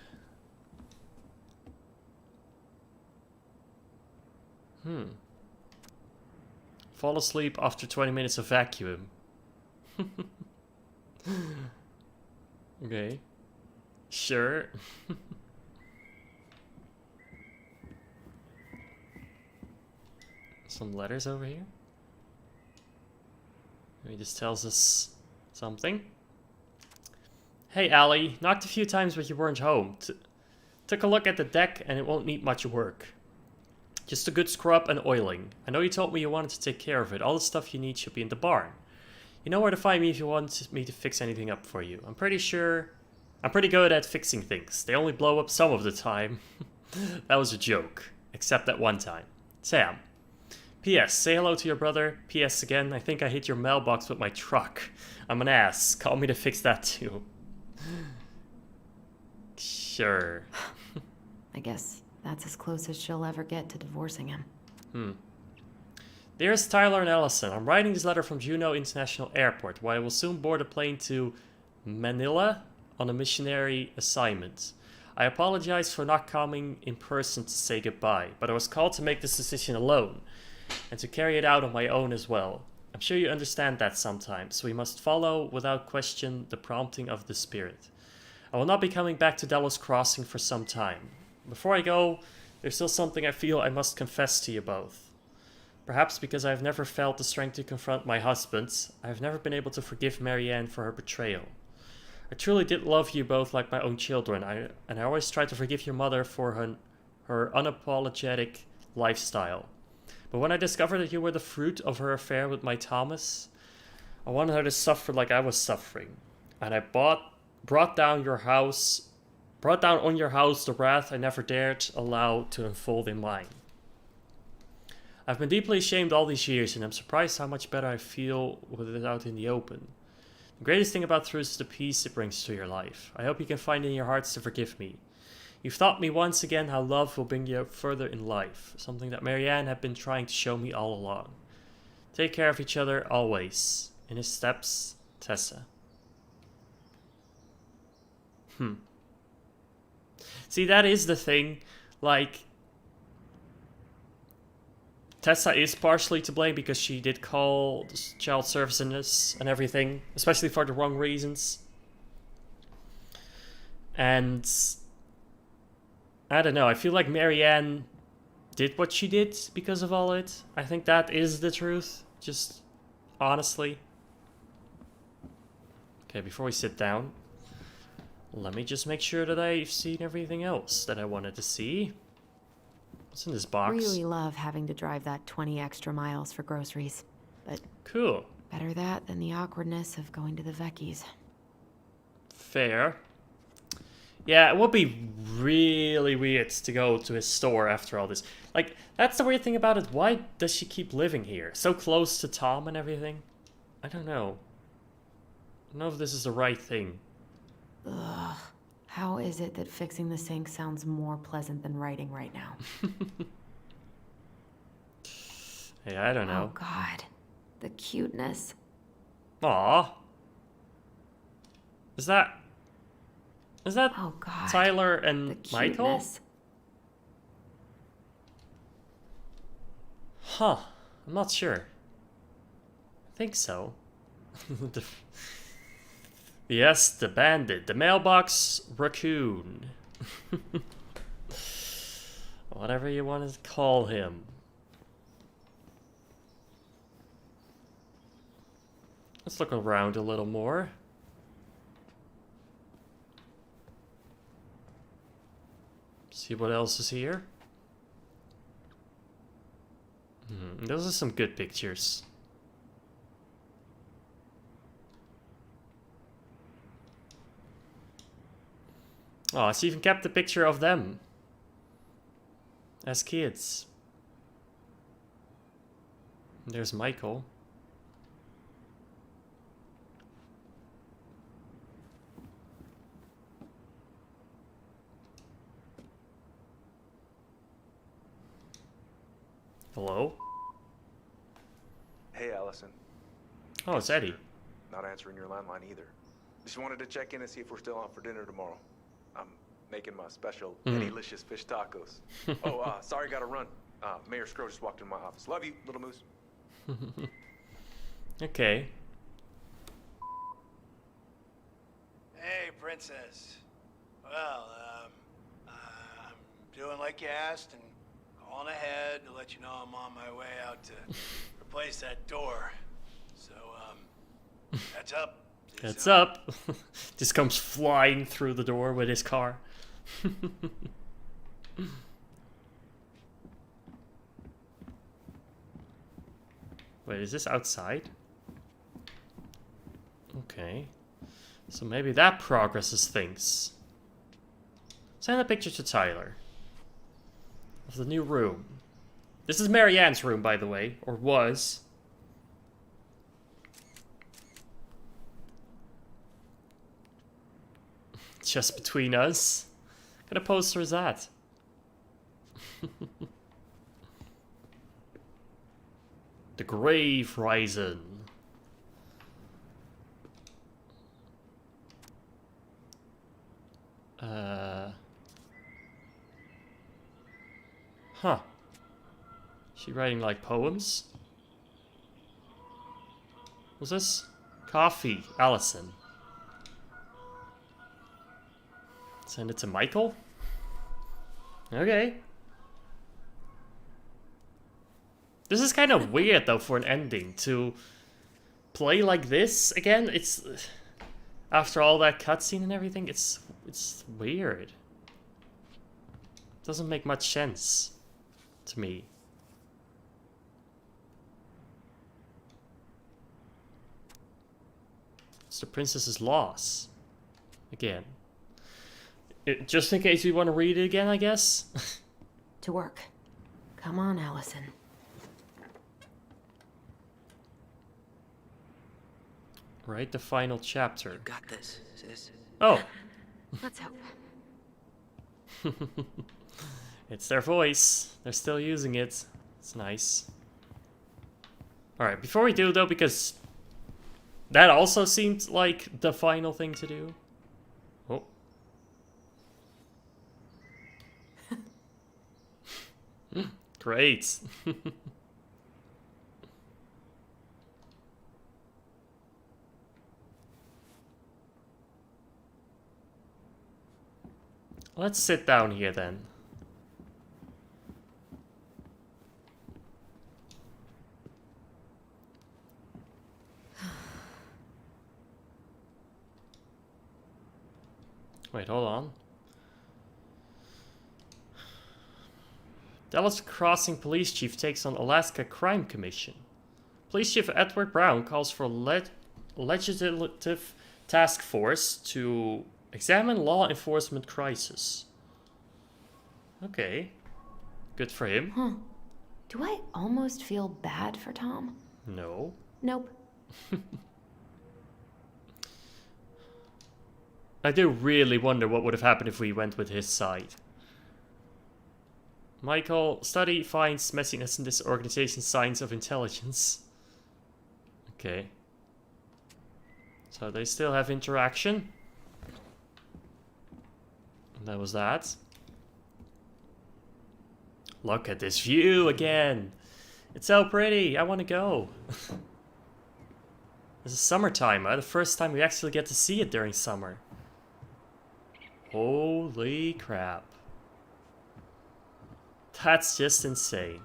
Fall asleep after 20 minutes of vacuum. Okay. Sure. Some letters over here. Maybe this tells us something. Hey, Allie. Knocked a few times but you weren't home. Took a look at the deck and it won't need much work. Just a good scrub and oiling. I know you told me you wanted to take care of it. All the stuff you need should be in the barn. You know where to find me if you want me to fix anything up for you. I'm pretty good at fixing things. They only blow up some of the time. That was a joke. Except that one time. Sam. P.S. Say hello to your brother. P.S. again, I think I hit your mailbox with my truck. I'm an ass. Call me to fix that too. Sure. I guess that's as close as she'll ever get to divorcing him. Dearest Tyler and Allison, I'm writing this letter from Juneau International Airport, where I will soon board a plane to Manila on a missionary assignment. I apologize for not coming in person to say goodbye, but I was called to make this decision alone, and to carry it out on my own as well. I'm sure you understand that sometimes. We must follow, without question, the prompting of the Spirit. I will not be coming back to Delos Crossing for some time. Before I go, there's still something I feel I must confess to you both. Perhaps because I have never felt the strength to confront my husband, I have never been able to forgive Marianne for her betrayal. I truly did love you both like my own children, and I always tried to forgive your mother for her unapologetic lifestyle. But when I discovered that you were the fruit of her affair with my Thomas, I wanted her to suffer like I was suffering, and I brought down on your house the wrath I never dared allow to unfold in mine. I've been deeply ashamed all these years, and I'm surprised how much better I feel with it out in the open. The greatest thing about truth is the peace it brings to your life. I hope you can find in your hearts to forgive me. You've taught me once again how love will bring you further in life, something that Marianne had been trying to show me all along. Take care of each other always. In his steps, Tessa. See, that is the thing, like, Tessa is partially to blame because she did call child services and everything, especially for the wrong reasons. And I don't know, I feel like Marianne did what she did because of all it. I think that is the truth, just honestly. Okay, before we sit down, let me just make sure that I've seen everything else that I wanted to see. What's in this box? Really love having to drive that 20 extra miles for groceries. But cool. Better that than the awkwardness of going to the Vecchi's. Fair. Yeah, it would be really weird to go to his store after all this. Like, that's the weird thing about it. Why does she keep living here? So close to Tom and everything? I don't know. I don't know if this is the right thing. Ugh. How is it that fixing the sink sounds more pleasant than writing right now? Hey, I don't know. Oh, God. The cuteness. Aw. Is that oh, God. Tyler and the Michael? Cuteness. Huh. I'm not sure. I think so. Yes, the bandit. The mailbox raccoon. Whatever you want to call him. Let's look around a little more. See what else is here. Those are some good pictures. Oh, she even kept the picture of them as kids. There's Michael. Hello? Hey, Allison. Oh, it's Eddie. Not answering your landline either. Just wanted to check in and see if we're still out for dinner tomorrow. I'm making my special delicious fish tacos. Oh, sorry, gotta run. Mayor Scrow just walked into my office. Love you, little moose. Okay. Hey, Princess. Well, I'm doing like you asked and calling ahead to let you know I'm on my way out to replace that door. So, heads up. See you Heads soon. up. Just comes flying through the door with his car. Wait, is this outside? Okay. So maybe that progresses things. Send a picture to Tyler. Of the new room. This is Marianne's room, by the way. Or was. Just between us. What kind of poster is that? The Grave Rising. Huh. She writing like poems? What's this? Coffee, Allison. Send it to Michael? Okay. This is kind of weird though for an ending to play like this again. It's after all that cutscene and everything, it's weird. Doesn't make much sense to me. It's the princess's loss. Again. Just in case we want to read it again, I guess. To work. Come on, Allison. Write the final chapter. You got this, sis. Oh. Let's hope. It's their voice. They're still using it. It's nice. Alright, before we do though, because that also seemed like the final thing to do. Oh. Great. Let's sit down here then. Wait, hold on. Dallas Crossing Police Chief takes on Alaska Crime Commission. Police Chief Edward Brown calls for legislative task force to examine law enforcement crisis. Okay. Good for him. Huh. Do I almost feel bad for Tom? No. Nope. I do really wonder what would have happened if we went with his side. Michael, study finds messiness in this organization's signs of intelligence. Okay. So they still have interaction. And that was that. Look at this view again. It's so pretty. I want to go. This is summertime, huh? The first time we actually get to see it during summer. Holy crap. That's just insane.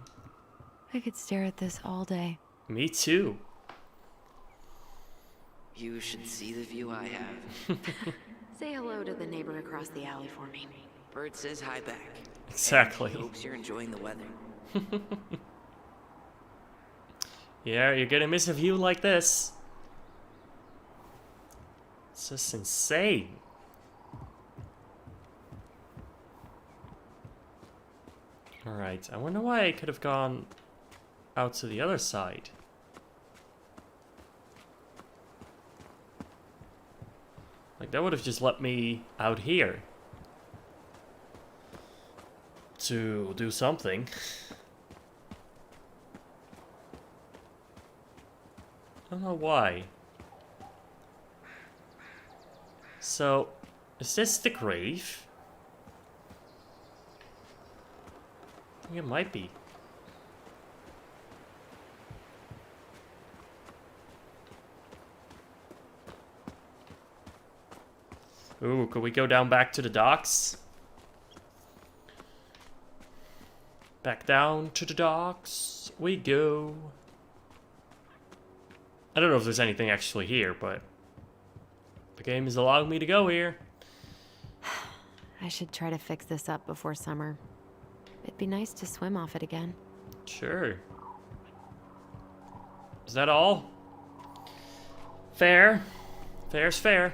I could stare at this all day. Me too. You should see the view I have. Say hello to the neighbor across the alley for me. Bird says hi back. Exactly. He hopes you're enjoying the weather. Yeah, you're gonna miss a view like this. It's just insane. Alright, I wonder why I could have gone out to the other side. Like, that would have just let me out here to do something. I don't know why. So, is this the grave? I think it might be. Ooh, could we go down back to the docks? Back down to the docks we go. I don't know if there's anything actually here, but the game is allowing me to go here. I should try to fix this up before summer. It'd be nice to swim off it again. Sure. Is that all? Fair. Fair's fair.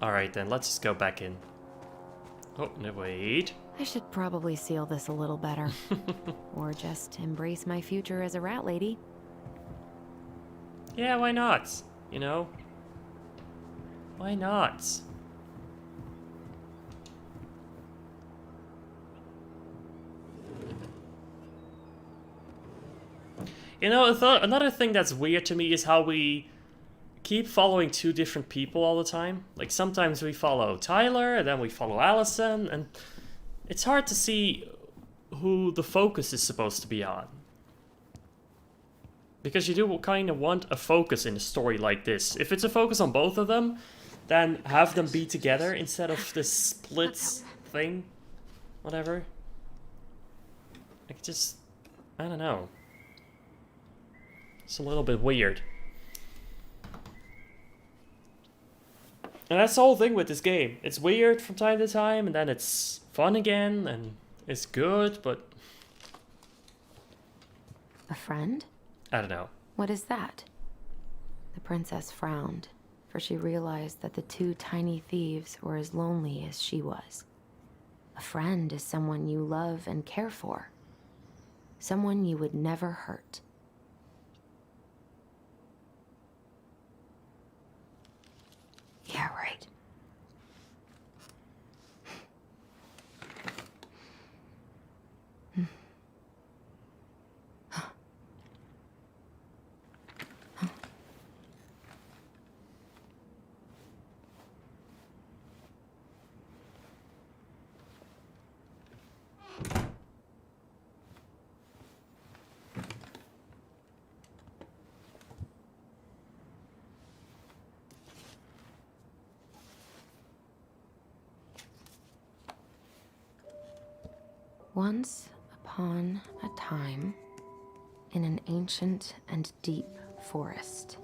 Alright then, let's just go back in. Oh, no, wait. I should probably seal this a little better. Or just embrace my future as a rat lady. Yeah, why not? You know? Why not? You know, another thing that's weird to me is how we keep following two different people all the time. Like, sometimes we follow Tyler, and then we follow Allison, and it's hard to see who the focus is supposed to be on. Because you do kind of want a focus in a story like this. If it's a focus on both of them, then have them be together instead of this split thing. Whatever. Like, just... I don't know. It's a little bit weird. And that's the whole thing with this game. It's weird from time to time, and then it's fun again, and it's good, but... A friend? I don't know. What is that? The princess frowned, for she realized that the two tiny thieves were as lonely as she was. A friend is someone you love and care for. Someone you would never hurt. Yeah, right. Once upon a time, in an ancient and deep forest,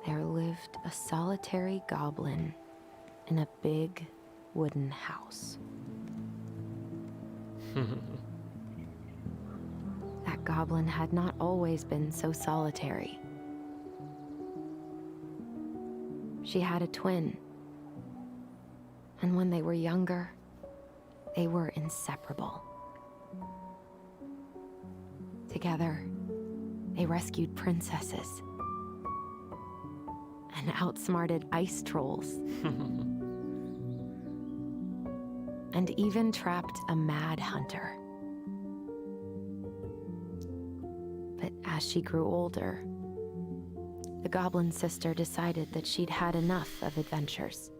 there lived a solitary goblin in a big wooden house. That goblin had not always been so solitary. She had a twin, and when they were younger, they were inseparable. Together, they rescued princesses and outsmarted ice trolls. And even trapped a mad hunter. But as she grew older, the goblin sister decided that she'd had enough of adventures.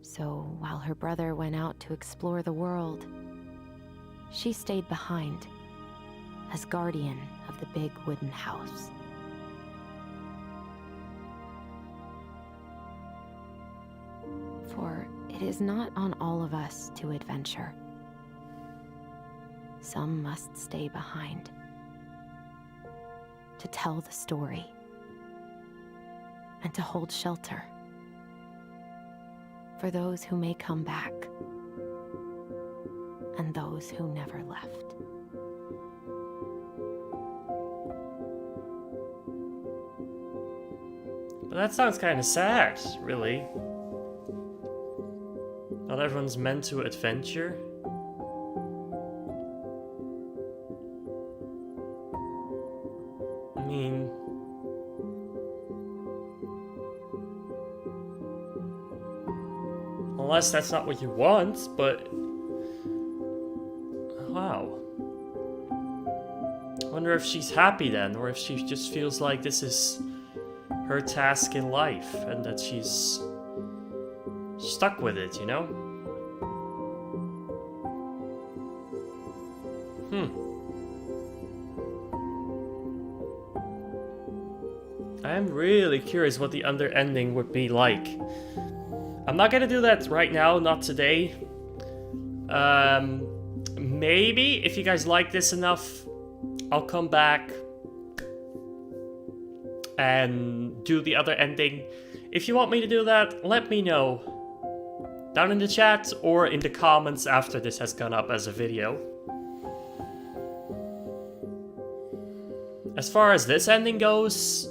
So while her brother went out to explore the world, she stayed behind as guardian of the big wooden house. For it is not on all of us to adventure. Some must stay behind to tell the story and to hold shelter for those who may come back and those who never left. But that sounds kind of sad, really. Not everyone's meant to adventure. I mean... unless that's not what you want, but... wow. I wonder if she's happy then, or if she just feels like this is her task in life, and that she's stuck with it, you know? I'm really curious what the other ending would be like. I'm not gonna do that right now, not today. Maybe, if you guys like this enough, I'll come back and do the other ending. If you want me to do that, let me know. Down in the chat or in the comments after this has gone up as a video. As far as this ending goes,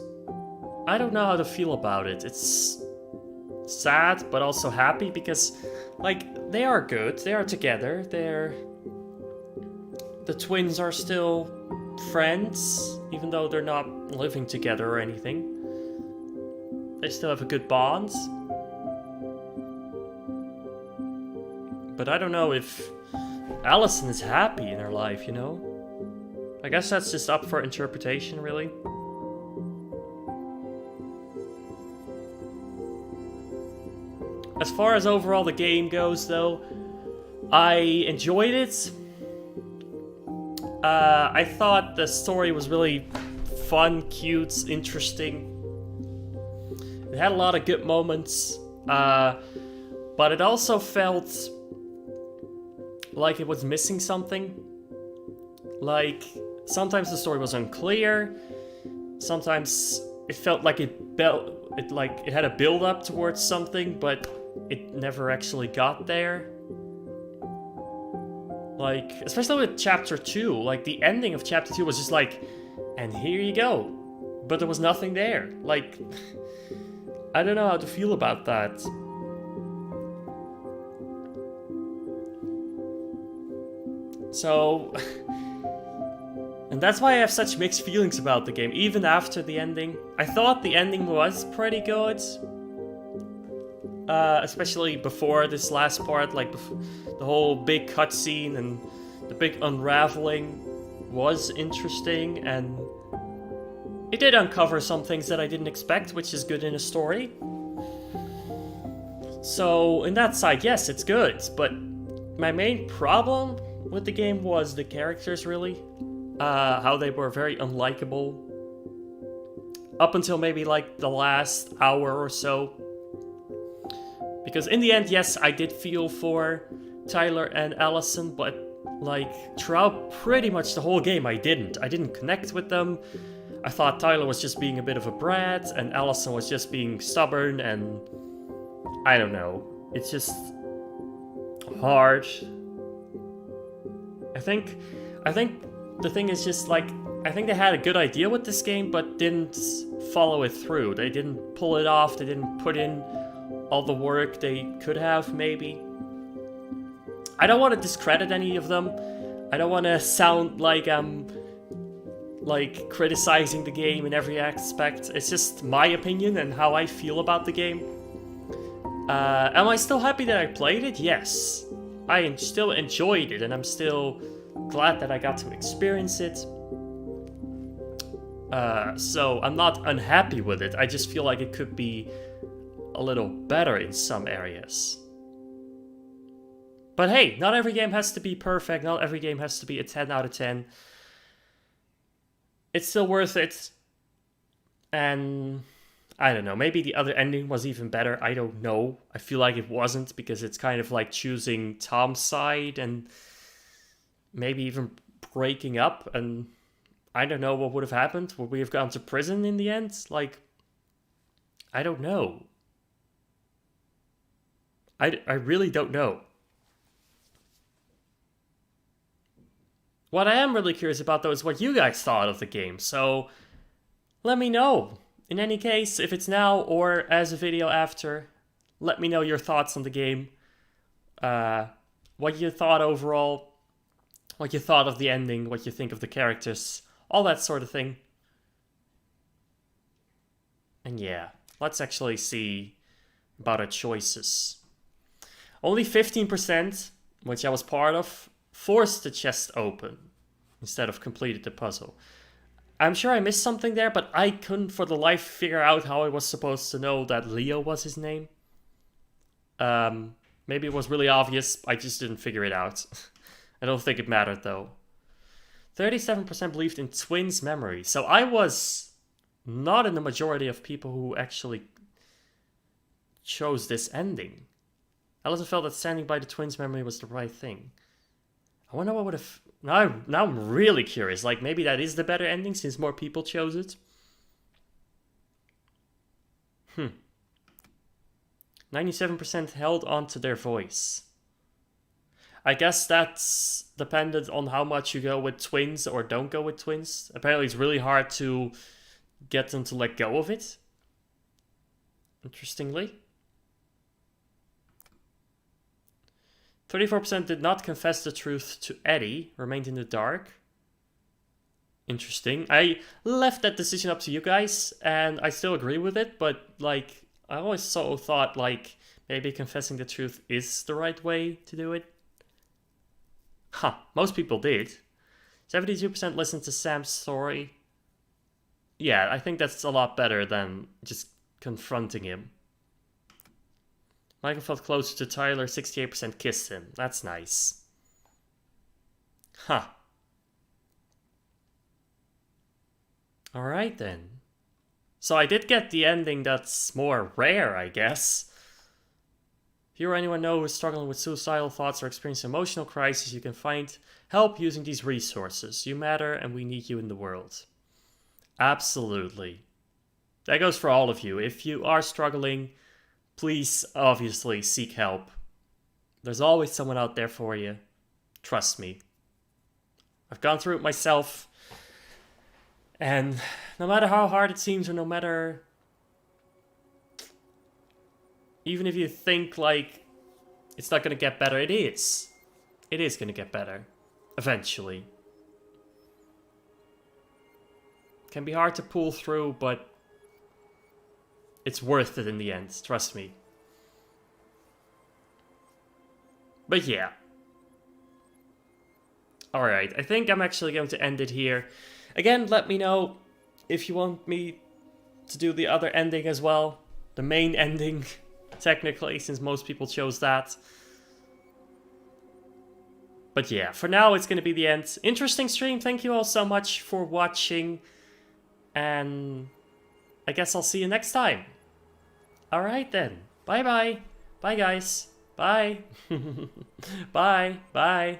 I don't know how to feel about it. It's sad, but also happy because, like, they are good. They are together. The twins are still friends, even though they're not living together or anything. They still have a good bond. But I don't know if Allison is happy in her life, you know? I guess that's just up for interpretation, really. As far as overall the game goes, though, I enjoyed it. I thought the story was really fun, cute, interesting. It had a lot of good moments, but it also felt like it was missing something. Like, sometimes the story was unclear. Sometimes it felt like it had a build-up towards something, but it never actually got there. Like, especially with Chapter 2, like, the ending of Chapter 2 was just like, and here you go. But there was nothing there. Like, I don't know how to feel about that. So, and that's why I have such mixed feelings about the game, even after the ending. I thought the ending was pretty good. Especially before this last part, like the whole big cutscene and the big unraveling was interesting, and it did uncover some things that I didn't expect, which is good in a story. So, in that side, yes, it's good, but my main problem with the game was the characters, really. How they were very unlikable. Up until maybe, like, the last hour or so. Because in the end, yes, I did feel for Tyler and Allison, but, like, throughout pretty much the whole game, I didn't. I didn't connect with them. I thought Tyler was just being a bit of a brat, and Allison was just being stubborn, and I don't know. It's just hard. I think the thing is just, like, I think they had a good idea with this game, but didn't follow it through. They didn't pull it off. They didn't put in all the work they could have, maybe. I don't want to discredit any of them. I don't want to sound like I'm, like, criticizing the game in every aspect. It's just my opinion and how I feel about the game. Am I still happy that I played it? Yes. I still enjoyed it, and I'm still glad that I got to experience it. So I'm not unhappy with it. I just feel like it could be a little better in some areas. But hey, not every game has to be perfect. Not every game has to be a 10 out of 10. It's still worth it. And I don't know, maybe the other ending was even better. I don't know. I feel like it wasn't, because it's kind of like choosing Tom's side and maybe even breaking up, and I don't know what would have happened. Would we have gone to prison in the end? Like, I don't know. I really don't know. What I am really curious about, though, is what you guys thought of the game. So, let me know. In any case, if it's now or as a video after, let me know your thoughts on the game. What you thought overall. What you thought of the ending. What you think of the characters. All that sort of thing. And yeah, let's actually see about our choices. Only 15%, which I was part of, forced the chest open instead of completed the puzzle. I'm sure I missed something there, but I couldn't for the life figure out how I was supposed to know that Leo was his name. Maybe it was really obvious, I just didn't figure it out. I don't think it mattered though. 37% believed in twins' memory. So I was not in the majority of people who actually chose this ending. Allison felt that standing by the twins' memory was the right thing. I wonder what would have... Now I'm really curious. Like, maybe that is the better ending since more people chose it. 97% held on to their voice. I guess that's dependent on how much you go with twins or don't go with twins. Apparently it's really hard to get them to let go of it. Interestingly. 34% did not confess the truth to Eddie, remained in the dark. Interesting. I left that decision up to you guys, and I still agree with it, but, like, I always thought, like, maybe confessing the truth is the right way to do it. Most people did. 72% listened to Sam's story. Yeah, I think that's a lot better than just confronting him. Michael felt closer to Tyler, 68% kissed him. That's nice. Alright then. So I did get the ending that's more rare, I guess. If you or anyone know who is struggling with suicidal thoughts or experiencing emotional crisis, you can find help using these resources. You matter and we need you in the world. Absolutely. That goes for all of you. If you are struggling, please obviously seek help. There's always someone out there for you. Trust me. I've gone through it myself. And no matter how hard it seems, or no matter... even if you think, like, it's not going to get better, it is. It is going to get better. Eventually. It can be hard to pull through, but... it's worth it in the end, trust me. But yeah. Alright, I think I'm actually going to end it here. Again, let me know if you want me to do the other ending as well. The main ending, technically, since most people chose that. But yeah, for now it's going to be the end. Interesting stream, thank you all so much for watching. And I guess I'll see you next time. Alright then. Bye bye. Bye guys. Bye. Bye. Bye.